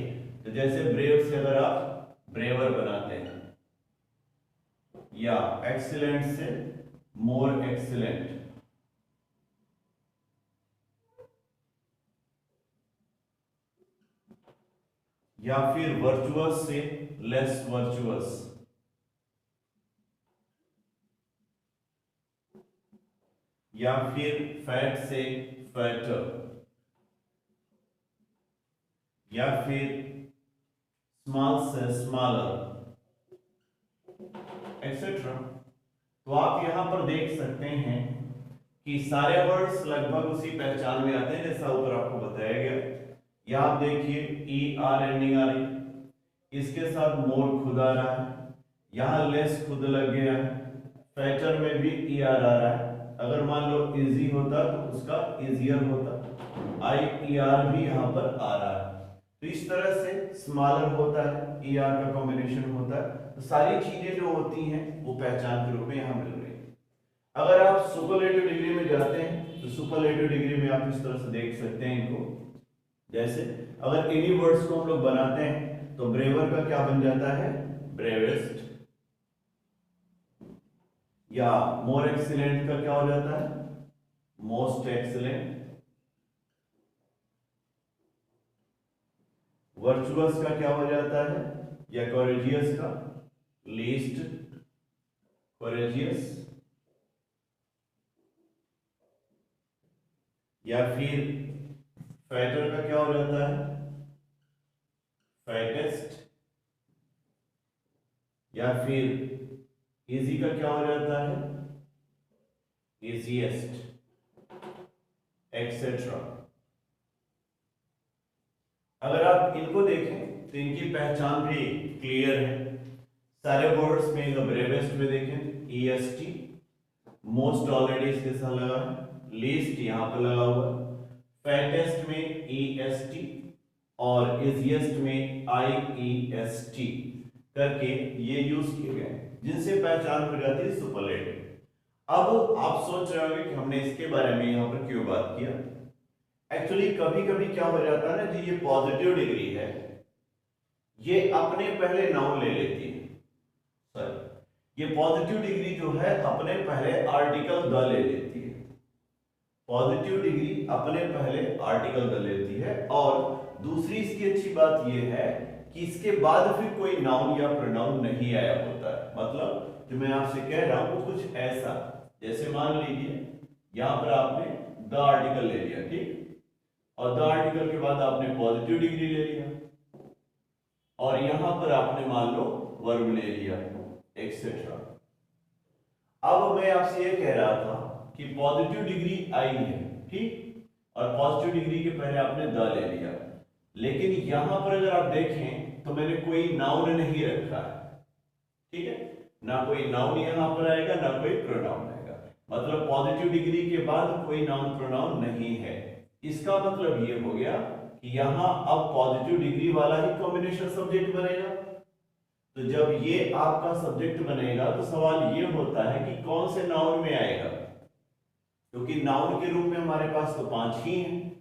तो जैसे ब्रेव से अगर आप ब्रेवर बनाते हैं, या एक्सीलेंट से मोर एक्सीलेंट, या फिर वर्चुअस से लेस वर्चुअस, या फिर फैट से फैटर, या फिर स्मॉल से स्मॉलर, एक्सेट्रा। तो आप यहां पर देख सकते हैं कि सारे वर्ड्स लगभग उसी पहचान में आते हैं जैसा ऊपर आपको बताया गया। यहां आप देखिए ई आर एंडिंग आ रही, इसके साथ मोर खुद आ रहा है, यहां लेस खुद लग गया है, फैटर में भी ई आर आ रहा है। अगर मान लो इजी होता तो उसका इजियर होता, आई ई आर भी यहां पर आ रहा है। तो इस तरह से स्मॉलर होता है, ई आर का कॉम्बिनेशन होता है। तो सारी चीजें जो होती हैं वो पहचान के रूप में यहां मिल रही है। अगर आप सुपरलेटिव डिग्री में जाते हैं तो सुपरलेटिव डिग्री में आप इस तरह से देख सकते हैं इनको। जैसे अगर इन्हीं वर्ड्स को हम लोग बनाते हैं तो ब्रेवर का क्या बन जाता है, ब्रेवेस्ट, या मोर एक्सीलेंट का क्या हो जाता है, मोस्ट एक्सीलेंट, वर्चुअस का क्या हो जाता है, या कोरेजियस का लीस्ट कोरेजियस, या फिर फैटर का क्या हो जाता है, फैटेस्ट, या फिर इजी का क्या हो जाता है, इजीएस्ट, एक्सेट्रा। अगर आप इनको देखें तो इनकी पहचान भी क्लियर है। सारे वर्ड्स में ब्रेवेस्ट में देखें E S T, most already इसके साथ लगा है, लीस्ट यहां पर लगा हुआ, फैटेस्ट में ई एस टी, और इजीएस्ट में आई ई एस टी करके ये यूज किए गए जिनसे पहचान हो जाती है सुपरलेटिव। अब आप सोच रहे होंगे कि हमने इसके बारे में यहां पर क्यों बात किया। एक्चुअली कभी कभी क्या हो जाता है ना, जो ये पॉजिटिव डिग्री है ये अपने पहले नाउन ले लेती है। सर ये पॉजिटिव डिग्री जो है अपने पहले आर्टिकल द ले लेती है। पॉजिटिव डिग्री अपने पहले आर्टिकल द लेती है, और दूसरी इसकी अच्छी बात यह है कि इसके बाद फिर कोई नाउन या प्रोनाउन नहीं आया होता है। मतलब जो मैं आपसे कह रहा हूं वो कुछ ऐसा, जैसे मान लीजिए यहां पर आपने द आर्टिकल ले लिया, ठीक, और द आर्टिकल के बाद आपने पॉजिटिव डिग्री ले लिया, और यहां पर आपने मान लो वर्ब ले लिया, एक्सेट्रा। अब मैं आपसे ये कह रहा था कि पॉजिटिव डिग्री आई है, ठीक, और पॉजिटिव डिग्री के पहले आपने द ले लिया, लेकिन यहां पर अगर आप देखें तो मैंने कोई नाउन नहीं रखा है, ठीक है, ना कोई नाउन यहां पर आएगा ना कोई प्रोनाउन आएगा, मतलब पॉजिटिव डिग्री के बाद कोई नाउन प्रोनाउन नहीं है। इसका मतलब ये हो गया कि यहां अब पॉजिटिव डिग्री वाला ही कॉम्बिनेशन सब्जेक्ट बनेगा। तो जब ये आपका सब्जेक्ट बनेगा तो सवाल ये होता है कि कौन से नाउन में आएगा, क्योंकि नाउन के रूप में हमारे पास तो 5 ही हैं,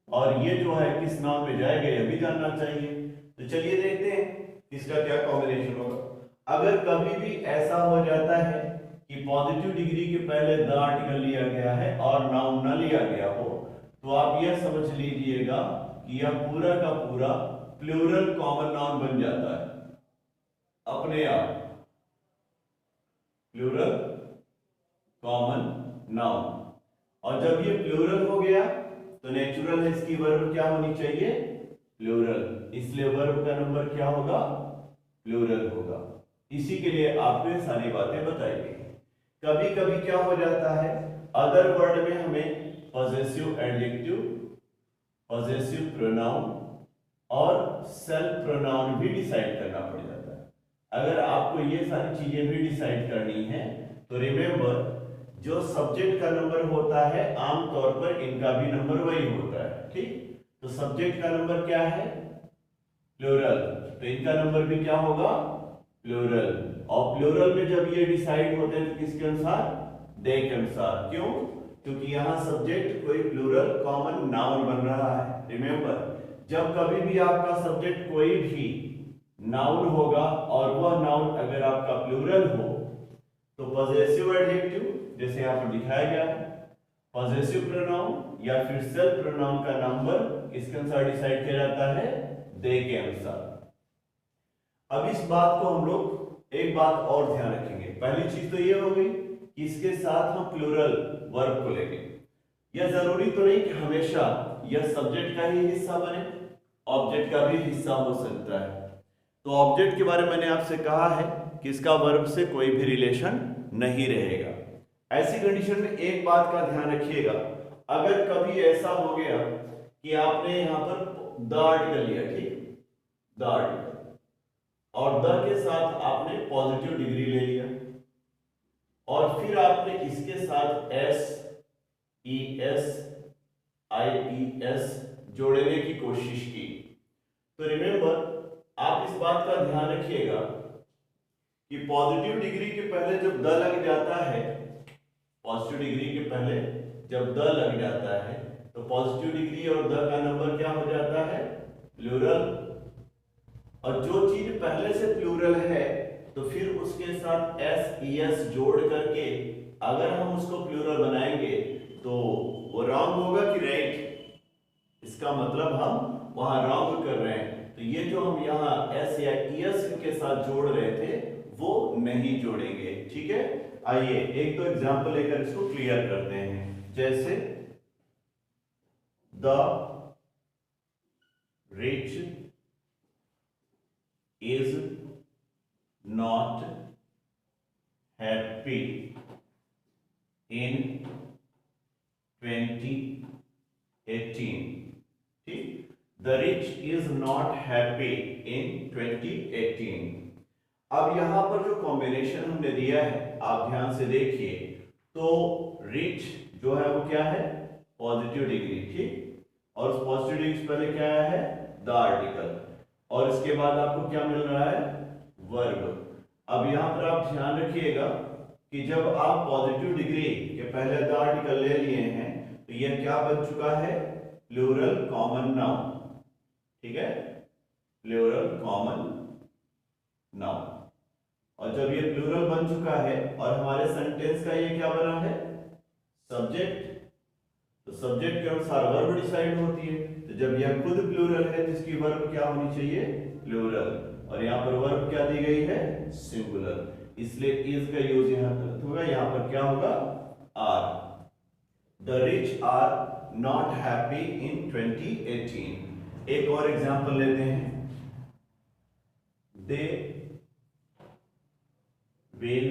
और ये जो है किस नाउन में जाएगा यह भी जानना चाहिए। तो चलिए देखते हैं इसका क्या कॉम्बिनेशन होगा। अगर कभी भी ऐसा हो जाता है कि पॉजिटिव डिग्री के पहले द आर्टिकल लिया गया है और नाउन न लिया गया हो, तो आप यह समझ लीजिएगा कि यह पूरा का पूरा प्लूरल कॉमन नाउन बन जाता है अपने आप, प्लूरल कॉमन नाउन। और जब ये प्लूरल हो गया तो नेचुरल है इसकी वर्ब क्या होनी चाहिए, प्लूरल, इसलिए वर्ब का नंबर क्या होगा, प्लूरल होगा। इसी के लिए आपने सारी बातें बताई गई। कभी कभी क्या हो जाता है, अदर वर्ड में हमें पॉजेसिव एडजेक्टिव, पॉजेसिव प्रोनाउन और सेल्फ प्रोनाउन भी डिसाइड करना पड़ जाता है। अगर आपको ये सारी चीजें भी डिसाइड करनी है तो रिमेंबर, जो सब्जेक्ट का नंबर होता है आमतौर पर इनका भी नंबर वही होता है, ठीक। तो सब्जेक्ट का नंबर क्या है, प्लूरल, तो इनका नंबर भी क्या होगा, प्लूरल। और प्लूरल में जब ये डिसाइड होते हैं तो किसके अनुसार, दे के अनुसार। क्यों, क्योंकि यहां सब्जेक्ट कोई प्लूरल कॉमन नाउन बन रहा है। रिमेंबर, जब कभी भी आपका सब्जेक्ट कोई भी नाउन होगा और वह नाउन अगर आपका प्लूरल हो तो पॉजेसिव एडजेक्टिव, जैसे यहां पर दिखाया गया है, पॉजेसिव प्रोनाउन या फिर सेल्फ प्रोनाउन का नंबर किसके अनुसार डिसाइड किया जाता है, दे के अनुसार। अब इस बात को हम लोग एक बात और ध्यान रखेंगे। पहली चीज तो ये हो गई कि इसके साथ हम प्लूरल वर्ब को लेंगे। यह जरूरी तो नहीं कि हमेशा यह सब्जेक्ट का ही हिस्सा बने, ऑब्जेक्ट का भी हिस्सा हो सकता है। तो ऑब्जेक्ट के बारे में मैंने आपसे कहा है कि इसका वर्ब से कोई भी रिलेशन नहीं रहेगा। ऐसी कंडीशन में एक बात का ध्यान रखिएगा, अगर कभी ऐसा हो गया कि आपने यहां पर द आर्टिकल लिया, ठीक, द आर्टिकल, और द के साथ आपने पॉजिटिव डिग्री ले लिया, और फिर आपने इसके साथ S E S I E S जोड़ने की कोशिश की, तो रिमेंबर आप इस बात का ध्यान रखिएगा कि पॉजिटिव डिग्री के पहले जब द लग जाता है, पॉजिटिव डिग्री के पहले जब द लग जाता है तो पॉजिटिव डिग्री और द का नंबर क्या हो जाता है, प्लूरल। और जो चीज पहले से प्लूरल है तो फिर उसके साथ एस ई एस जोड़ करके अगर हम उसको प्लूरल बनाएंगे तो वो रॉन्ग होगा कि राइट, इसका मतलब हम वहां रॉन्ग कर रहे हैं। तो ये जो हम यहाँ एस या ई एस के साथ जोड़ रहे थे वो नहीं जोड़ेंगे, ठीक है। आइए एक तो एग्जाम्पल लेकर इसको क्लियर करते हैं। जैसे the rich is not happy in 2018, ठीक, the rich is not happy in 2018। अब यहां पर जो कॉम्बिनेशन हमने दिया है आप ध्यान से देखिए, तो रिच जो है वो क्या है, पॉजिटिव डिग्री, ठीक, और उस पॉजिटिव डिग्री से पहले क्या आया है, द आर्टिकल, और इसके बाद आपको क्या मिल रहा है, वर्ब। अब यहां पर आप ध्यान रखिएगा कि जब आप पॉजिटिव डिग्री के पहले द आर्टिकल ले लिए हैं तो यह क्या बन चुका है, प्लूरल कॉमन नाउन, ठीक है, प्लूरल कॉमन नाउन। और जब ये प्लूरल बन चुका है और हमारे सेंटेंस का ये क्या बना है, सब्जेक्ट, तो सब्जेक्ट के अनुसार वर्ब डिसाइड होती है। तो जब यह खुद प्लूरल है तो इसकी वर्ब क्या होनी चाहिए, प्लूरल, और यहाँ पर वर्ब क्या दी गई है, सिंगुलर, इसलिए इज का यूज यहाँ होगा, यहाँ पर क्या होगा, are. The rich are not happy in 2018। एक और एग्जांपल लेते हैं, they will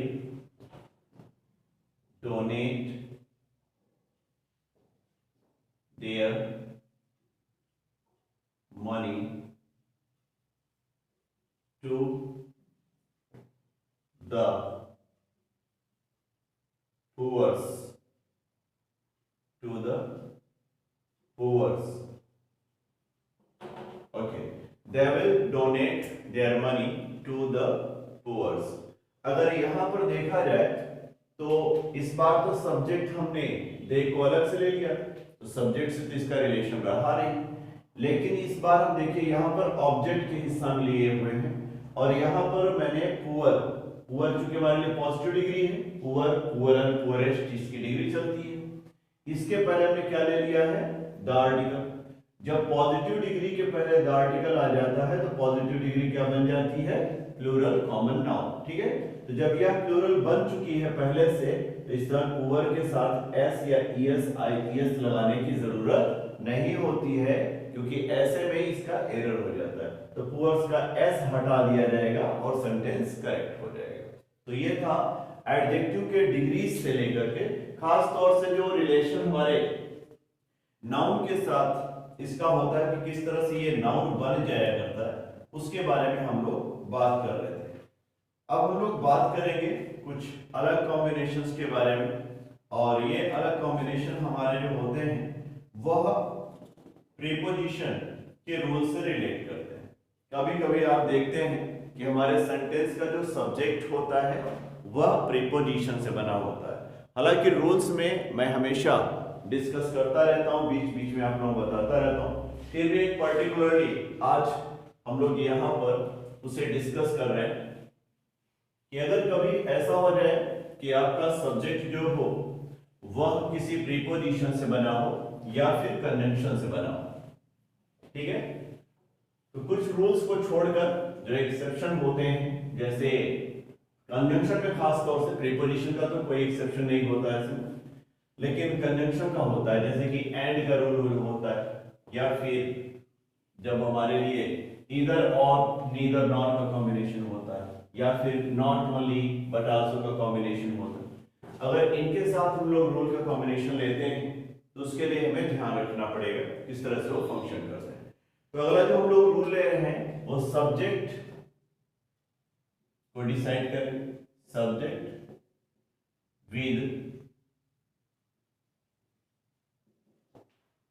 donate their money to the poors, to the poors. Okay, they will donate their money to the poors। अगर यहां पर देखा जाए तो इस बार तो सब्जेक्ट हमने दे को अलग से ले लिया, तो सब्जेक्ट से तो इसका रिलेशन रहा नहीं, लेकिन इस बार हम देखिए यहां पर ऑब्जेक्ट के हिस्सा में लिए हुए हैं और यहां पर मैंने पुअर, पुअर चूंकि हमारे लिए पॉजिटिव डिग्री है, पुअर, पुअरर, पुअरेस्ट इसकी डिग्री चलती है। इसके पहले हमने क्या ले लिया है, द आर्टिकल। जब पॉजिटिव डिग्री के पहले द आर्टिकल आ जाता है तो पॉजिटिव डिग्री क्या बन जाती है, प्लूरल कॉमन नाउन। ठीक है, तो जब यह प्लूरल बन चुकी है पहले से, तो इस तरह पुअर के साथ एस या ईएस आईईएस लगाने की जरूरत नहीं होती है, क्योंकि ऐसे में इसका एरर हो जाता है। तो पुअर्स का एस हटा दिया जाएगा और सेंटेंस करेक्ट हो जाएगा। तो ये था एडजेक्टिव के डिग्रीज से लेकर के, खास तौर से जो रिलेशन हमारे नाउन के साथ इसका होता है कि किस तरह से ये नाउन बन जाया करता है, उसके बारे में हम लोग बात कर रहे थे। अब हम लोग बात करेंगे कुछ अलग कॉम्बिनेशंस के बारे में, और ये अलग कॉम्बिनेशन हमारे जो होते हैं वह प्रीपोजिशन के रूल से रिलेट करते हैं। कभी कभी आप देखते हैं कि हमारे सेंटेंस का जो सब्जेक्ट होता है वह प्रीपोजिशन से बना होता है। हालांकि रूल्स में मैं हमेशा डिस्कस करता रहता हूं, बीच बीच में आप लोगों को बताता रहता हूं, फिर भी पर्टिकुलरली आज हम लोग यहां पर उसे डिस्कस कर रहे हैं कि अगर कभी ऐसा हो जाए कि आपका सब्जेक्ट जो हो वह किसी प्रीपोजिशन से बना हो या फिर कंजंक्शन से बना हो, ठीक है, तो कुछ रूल्स को छोड़कर जो एक्सेप्शन होते हैं, जैसे कंजंक्शन में खास तौर से, प्रीपोजिशन का तो कोई एक्सेप्शन नहीं होता है इसमें, लेकिन कंजंक्शन का होता है, जैसे कि एंड का रूल होता है, या फिर जब हमारे लिए ईदर और नीदर नॉट का कॉम्बिनेशन होता है, या फिर नॉट ओनली बट आल्सो का कॉम्बिनेशन होता है। अगर इनके साथ हम लोग रूल का कॉम्बिनेशन लेते हैं तो उसके लिए हमें ध्यान रखना पड़ेगा किस तरह से वो फंक्शन करते हैं। तो अगला जो हम लोग रूल ले रहे हैं वो सब्जेक्ट को डिसाइड करें, सब्जेक्ट विद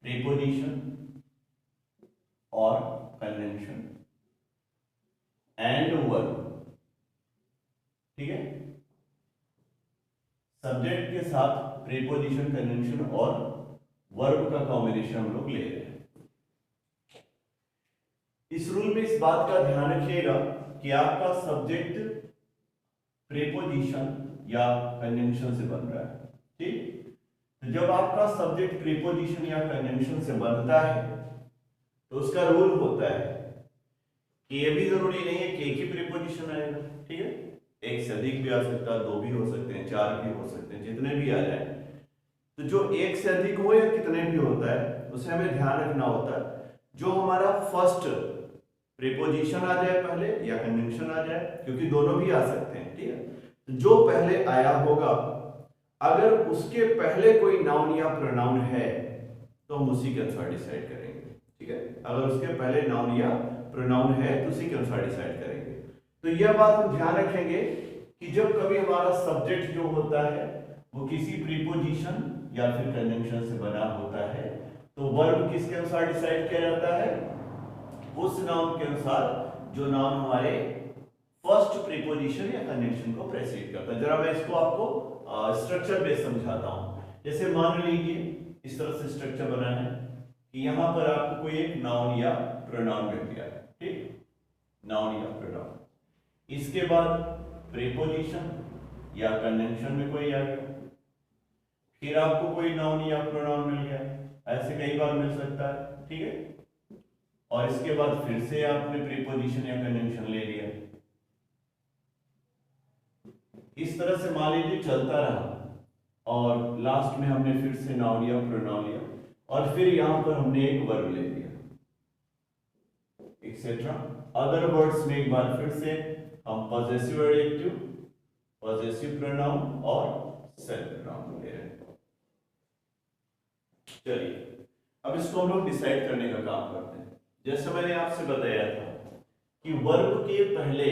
प्रीपोजिशन और कंजंक्शन एंड वर्ब। ठीक है, सब्जेक्ट के साथ प्रीपोजिशन, कंजंक्शन और वर्ब का कॉम्बिनेशन हम लोग ले रहे हैं। इस रूल में इस बात का ध्यान रखिएगा कि आपका सब्जेक्ट प्रीपोजिशन या कंजंक्शन से बन रहा है। ठीक, तो जब आपका सब्जेक्ट प्रीपोजिशन या कंजंक्शन से बनता है तो उसका रूल होता है कि ये भी जरूरी नहीं है कि एक ही प्रीपोजिशन आएगा। ठीक है, एक से अधिक भी आ सकता है, दो भी हो सकते हैं, चार भी हो सकते हैं, जितने भी आ जाए। तो जो एक से अधिक हो या कितने भी होता है उसे हमें ध्यान रखना होता है जो हमारा फर्स्ट प्रीपोजिशन आ जाए पहले या कंजंक्शन आ जाए, क्योंकि दोनों भी आ सकते हैं। ठीक है, तो जो पहले आया होगा अगर उसके पहले कोई नाउन या प्रोनाउन है तो हम उसी के अनुसार डिसाइड करेंगे। ठीक है, अगर उसके पहले नाउन या प्रोनाउन है तो उसी के अनुसार डिसाइड करेंगे। तो यह बात हम ध्यान रखेंगे कि जब कभी हमारा सब्जेक्ट जो होता है वो किसी प्रीपोजिशन या फिर कंजंक्शन से बना होता है तो वर्ब किसके अनुसार डिसाइड किया जाता है, उस नाउन के अनुसार जो नाउन हमारे फर्स्ट प्रीपोजिशन या कंजंक्शन को प्रेसीड करता है। जरा मैं इसको आपको स्ट्रक्चर बेस समझाता हूं। जैसे मान लीजिए इस तरह से स्ट्रक्चर बना है कि यहां पर आपको कोई एक नाउन या प्रोनाउन मिल गया है। ठीक, नाउन या प्रोनाउन, इसके बाद प्रीपोजिशन या कंजंक्शन में कोई आ गया, फिर आपको कोई नाउन या प्रोनाउन मिल गया, ऐसे कई बार मिल सकता है। ठीक है, और इसके बाद फिर से आपने प्रीपोजिशन या कंजंक्शन ले लिया। इस तरह से मान लीजिए चलता रहा और लास्ट में हमने फिर से नाउन या प्रोनाउन लिया और फिर यहां पर हमने एक वर्ब ले लिया, एक्सेट्रा। अदर वर्ड्स में एक बार फिर से हम पॉजेसिव एडजेक्टिव, पॉजेसिव प्रोनाउन और सेल्फ प्रोनाउन ले रहे हैं। चलिए अब इसको हम लोग डिसाइड करने का काम करते हैं। जैसे मैंने आपसे बताया था कि वर्ब के पहले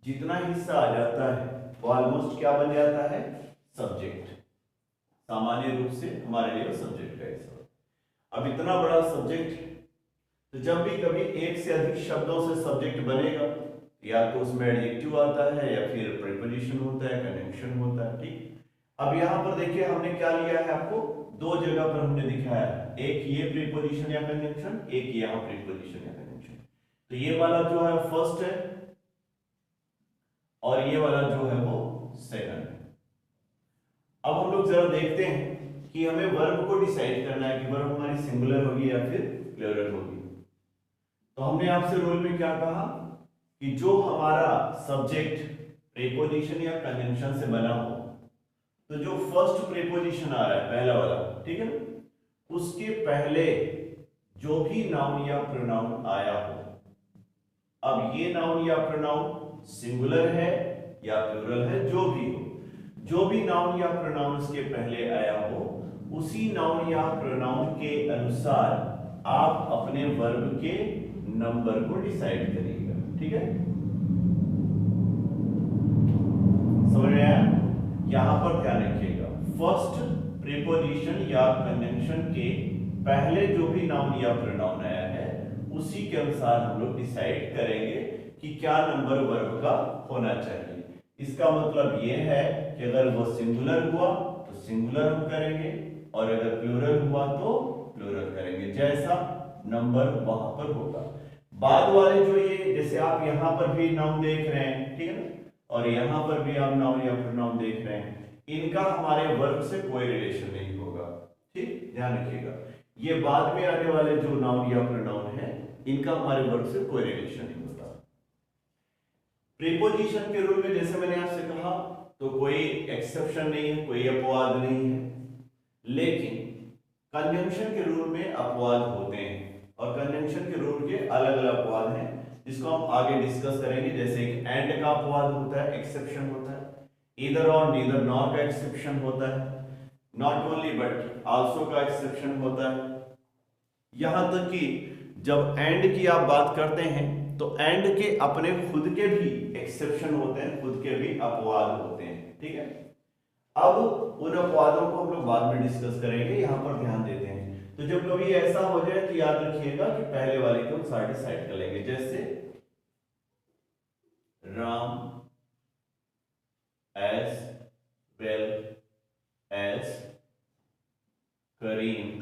जितना हिस्सा आ जाता है वो ऑलमोस्ट क्या बन जाता है, सब्जेक्ट। सामान्य रूप से हमारे लिए सब्जेक्ट का हिस्सा। अब इतना बड़ा सब्जेक्ट, तो जब भी कभी एक से अधिक शब्दों से सब्जेक्ट बनेगा, या तो उसमें एडजेक्टिव आता है या फिर प्रीपोजिशन होता है, कंजंक्शन होता है। ठीक, अब यहां पर देखिए हमने क्या लिया है, आपको दो जगह पर हमने दिखाया है, एक ये प्रीपोजिशन या कंजंक्शन, एक यहां प्रीपोजिशन या कंजंक्शन। तो ये वाला जो है फर्स्ट है और ये वाला जो है वो सेकंड है। अब हम लोग जरा देखते हैं कि हमें वर्ब को डिसाइड करना है कि वर्ब हमारी सिंगुलर होगी या फिर प्लूरल होगी। तो हमने आपसे रूल में क्या कहा कि जो हमारा सब्जेक्ट प्रीपोजिशन या कंजंक्शन से बना हो, तो जो फर्स्ट प्रीपोजिशन आ रहा है पहला वाला, ठीक है ना, उसके पहले जो भी नाउन या प्रोनाउन आया हो, अब ये नाउन या प्रोनाउन सिंगुलर है या प्लूरल है, जो भी हो, जो भी नाउन या प्रोनाउन उसके पहले आया हो, उसी नाउन या प्रोनाउन के अनुसार आप अपने वर्ब के नंबर को डिसाइड करिएगा। ठीक है, समझ में आया? यहां पर ध्यान रखिएगा, फर्स्ट प्रीपोजिशन या कंजंक्शन के पहले जो भी नाउन या प्रोनाउन आया है, उसी के अनुसार हम लोग डिसाइड करेंगे कि क्या नंबर वर्ब का होना चाहिए। इसका मतलब यह है कि अगर वो सिंगुलर हुआ तो सिंगुलर हम करेंगे, और अगर प्लूरल हुआ तो प्लूरल करेंगे, जैसा नंबर वहां पर होगा। बाद वाले जो ये, जैसे आप यहां पर भी नाउन देख रहे हैं, ठीक है ना, और यहां पर भी आप नाउन या प्रोनाउन देख रहे हैं, इनका हमारे वर्ब से कोई रिलेशन नहीं होगा। ठीक, ध्यान रखिएगा, ये बाद में आने वाले जो नाउन या प्रोनाउन है, इनका हमारे वर्ब से कोई रिलेशन नहीं होता। प्रीपोजिशन के रूल में जैसे मैंने आपसे कहा, तो कोई एक्सेप्शन नहीं है, कोई अपवाद नहीं है, लेकिन कंजंक्शन के रूल में अपवाद होते हैं, और कंजंक्शन के रूल के अलग अलग अपवाद हैं, जिसको हम आगे डिस्कस करेंगे। जैसे एक एंड का अपवाद होता है, एक्सेप्शन होता है, ईदर और नीदर नॉर का एक्सेप्शन होता है, नॉट ओनली बट आल्सो का एक्सेप्शन होता है। यहां तक कि जब एंड की आप बात करते हैं, तो एंड के अपने खुद के भी एक्सेप्शन होते हैं, खुद के भी अपवाद होते हैं। ठीक है, अब उन अपवादों को हम लोग बाद में डिस्कस करेंगे, यहां पर ध्यान देते हैं। तो जब कभी ऐसा हो जाए तो याद रखिएगा कि पहले वाले को साइड डिसाइड कर लेंगे, जैसे Ram as well as Karim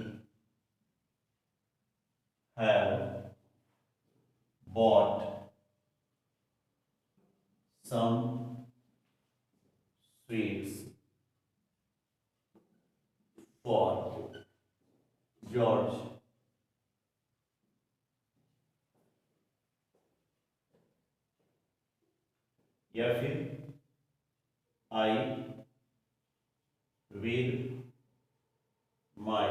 have bought some sweets for George. या फिर I with my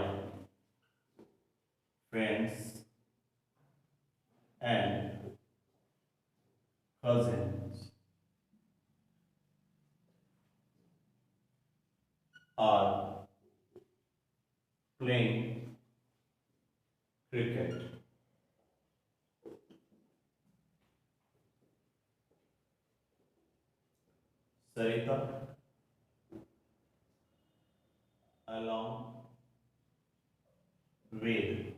friends and cousins are playing cricket. Sarita along with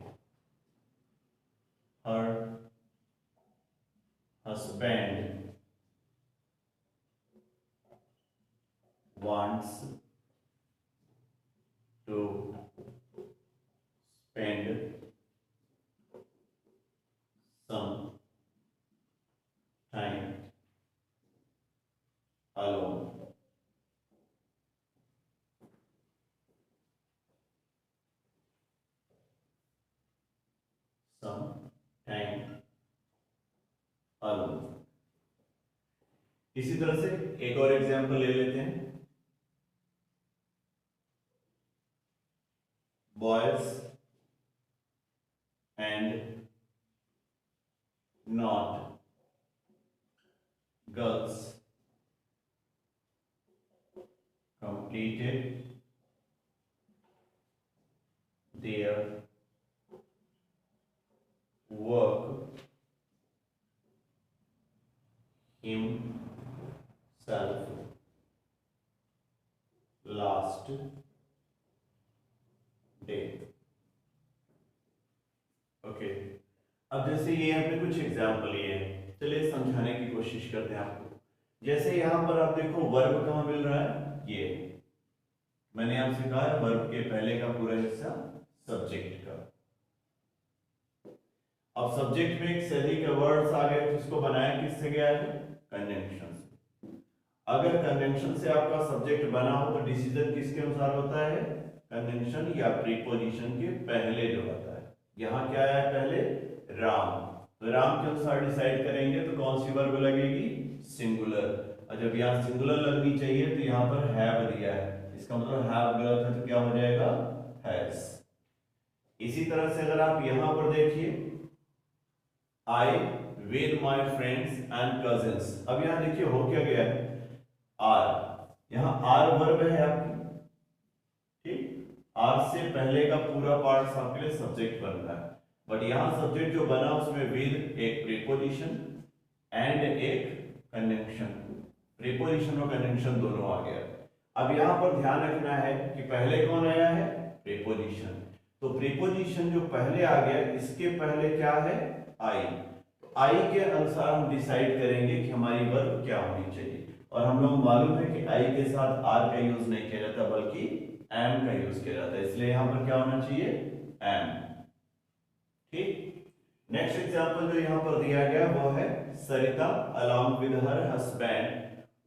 her husband wants to spend some time alone. Some time alone. इसी तरह से एक और example ले लेते हैं। and not girls completed their work himself last day. Okay, अब जैसे ये हमने कुछ एग्जाम्पल लिए हैं, चलिए समझाने की कोशिश करते हैं आपको। जैसे यहां पर आप देखो वर्ब कहां मिल रहा है, ये मैंने आपसे कहा है वर्ब के पहले का पूरा हिस्सा सब्जेक्ट का। अब सब्जेक्ट में एक से अधिक वर्ड्स आ गए, जिसको बनाया किससे गया है, कंजंक्शन से। अगर कंजंक्शन से आपका सब्जेक्ट बना हो तो डिसीजन किसके अनुसार होता है, कंजंक्शन या प्रीपोजिशन के पहले जो होता है। यहाँ क्या आया पहले, राम, तो राम के अनुसार डिसाइड करेंगे तो कौन सी वर्ब लगेगी, सिंगुलर। और जब यहाँ सिंगुलर लगनी चाहिए तो यहाँ पर हैव दिया है, इसका मतलब हैव गलत है तो क्या हो जाएगा, हैज। इसी तरह से अगर आप यहाँ पर देखिए, I with my friends and cousins, अब यहाँ देखिए हो क्या गया है, आर, यहाँ आर वर्ब है आपकी, ठीक, आर से पहले का पूरा पार्ट आपके लिए सब्जेक्ट बन रहा है, बट यहां सब्जेक्ट जो बना उसमें विद एक प्रीपोजिशन एंड एक कंजंक्शन, प्रीपोजिशन और कंजंक्शन दोनों आ गया। अब यहां पर ध्यान रखना है कि पहले कौन आया है, प्रीपोजिशन, तो प्रीपोजिशन जो पहले आ गया इसके पहले क्या है, आई, तो आई के अनुसार हम डिसाइड करेंगे कि हमारी वर्ब क्या होनी चाहिए। और हम लोग मालूम है कि आई के साथ आर का यूज नहीं किया जाता बल्कि एम का यूज किया जाता है, इसलिए यहां पर क्या होना चाहिए, एम, ठीक। नेक्स्ट एग्जांपल जो यहां पर दिया गया वो है, सरिता along with her husband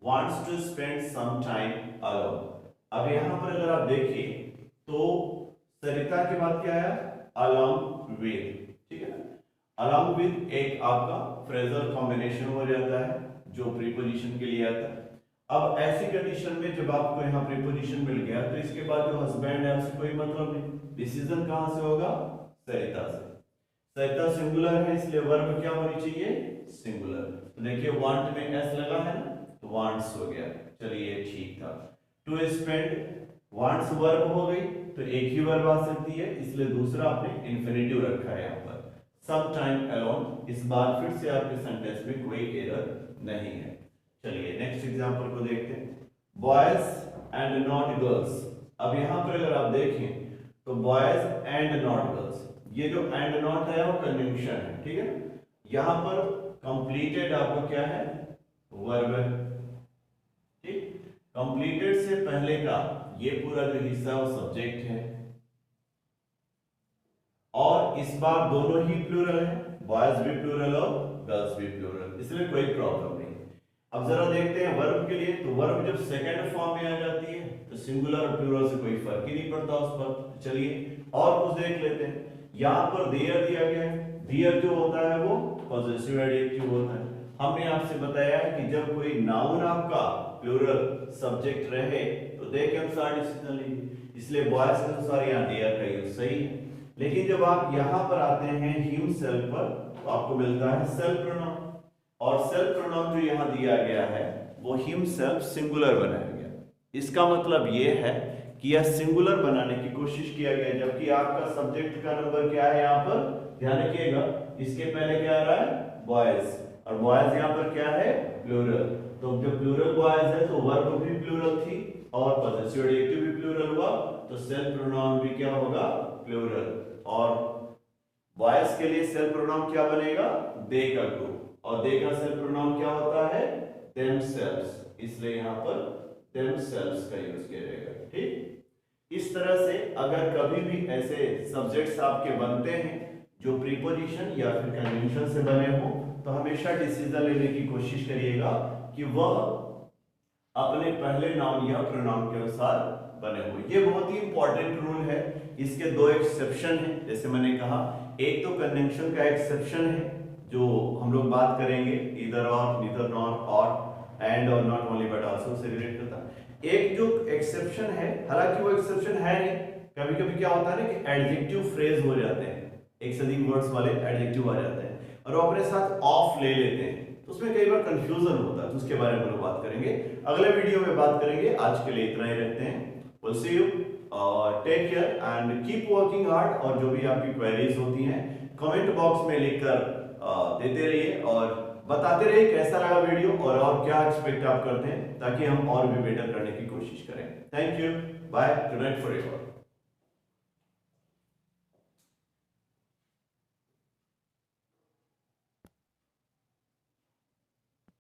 wants to spend some time alone। अब यहां पर अगर आप देखिए तो सरिता के बाद क्या है, along with, ठीक है ना, along with एक आपका फ्रेजल कॉम्बिनेशन हो जाता है जो प्रीपोजिशन के लिए आता है। अब ऐसी कंडीशन में जब आपको यहाँ प्रीपोजिशन मिल गया तो इसके बाद जो हस्बैंड है उससे कोई मतलब नहीं, डिसीजन कहां से होगा, सरिता से। सरिता सिंगुलर है इसलिए वर्ब क्या होनी चाहिए, सिंगुलर। तो देखिए वांट में एस लगा है ना, तो वांट्स हो गया, चलिए ठीक था। टू स्पेंड, वांट्स वर्ब हो गई तो एक ही वर्ब आ सकती है, इसलिए दूसरा आपने इन्फिनेटिव रखा है यहाँ पर। सम टाइम अलोन, इस बार फिर से आपके सेंटेंस में कोई एरर नहीं है। चलिए नेक्स्ट एग्जांपल को देखते हैं, बॉयज एंड नॉट गर्ल्स। अब यहां पर अगर आप देखें तो बॉयज एंड नॉट गर्ल्स, ये जो एंड नॉट है वो कंजंक्शन है, ठीक है। यहां पर कंप्लीटेड आपको क्या है, वर्ब है, ठीक। कंप्लीटेड से पहले का ये पूरा जो हिस्सा वो सब्जेक्ट है, और इस बार दोनों ही प्लूरल है, बॉयज भी प्लूरल और गर्ल्स भी प्लूरल, इसलिए कोई प्रॉब्लम नहीं। अब जरा देखते हैं वर्ब के लिए, तो वर्ब जब सेकंड फॉर्म में आ जाती है तो सिंगुलर और प्लूरल से कोई फर्क ही नहीं पड़ता उस पर। चलिए और कुछ देख लेते हैं, यहां पर देयर दिया गया है, देयर जो होता है वो पॉजिटिव एडजेक्टिव होता है। हमने आपसे बताया है कि जब कोई नाउन आपका प्लूरल सब्जेक्ट रहे तो दे के अनुसार डिसीजन लीजिए, इसलिए बॉयज के अनुसार यहाँ देयर का यूज सही है। लेकिन जब आप यहां पर आते हैं हिमसेल्फ पर तो आपको मिलता है सेल्फ प्रोनाउन, और सेल्फ प्रोनाउन जो यहां दिया गया है वो हिमसेल्फ सिंगुलर बनाया गया। इसका मतलब ये है कि यह सिंगुलर बनाने की कोशिश किया गया, जबकि आपका सब्जेक्ट का नंबर क्या है, यहाँ पर ध्यान रखिएगा, इसके पहले क्या आ रहा है, बॉयज, और बॉयज यहाँ पर क्या है, प्लूरल। तो जब प्लूरल बॉयज है तो वर्ब भी प्लूरल थी और पॉजिटिव एडजेक्टिव भी प्लूरल हुआ, तो सेल्फ प्रोनाउन भी क्या होगा, प्लूरल। और बॉयज के लिए सेल्फ प्रोनाउन क्या बनेगा, दे का ग्रुप, और दे का सेल्फ प्रोनाउन क्या होता है, themselves, इसलिए यहाँ पर themselves का यूज किया जाएगा, ठीक। इस तरह से अगर कभी भी ऐसे सब्जेक्ट्स आपके बनते हैं जो प्रीपोजिशन या फिर कंजंक्शन से बने हो तो हमेशा डिसीजन लेने की कोशिश करिएगा कि वह अपने पहले नाउन या प्रोनाउन के अनुसार बने हुए। ये बहुत ही इंपॉर्टेंट रूल है, इसके दो एक्सेप्शन हैं, जैसे मैंने कहा, एक तो कंजंक्शन का एक्सेप्शन है जो हम लोग बात करेंगे, ईदर और, नीदर नॉर, और, एंड और not only but also say relate करता है। एक जो एक्सेप्शन है, हालांकि वो एक्सेप्शन है नहीं, कभी कभी क्या होता है ना कि एडजेक्टिव फ्रेज हो जाते हैं, एक से अधिक वर्ड्स वाले एडजेक्टिव आ जाते हैं और वो अपने साथ ऑफ ले लेते हैं, तो उसमें कई बार कंफ्यूजन होता है, तो उसके बारे में हम लोग बात करेंगे अगले वीडियो में बात करेंगे। आज के लिए इतना ही रखते हैं। Will see you, take care and keep working hard. और जो भी आपकी क्वेरीज होती हैं कमेंट बॉक्स में लिखकर देते रहिए और बताते रहिए कैसा लगा वीडियो और क्या एक्सपेक्ट आप करते हैं, ताकि हम और भी बेटर करने की कोशिश करें। Thank you, bye, good night for you all.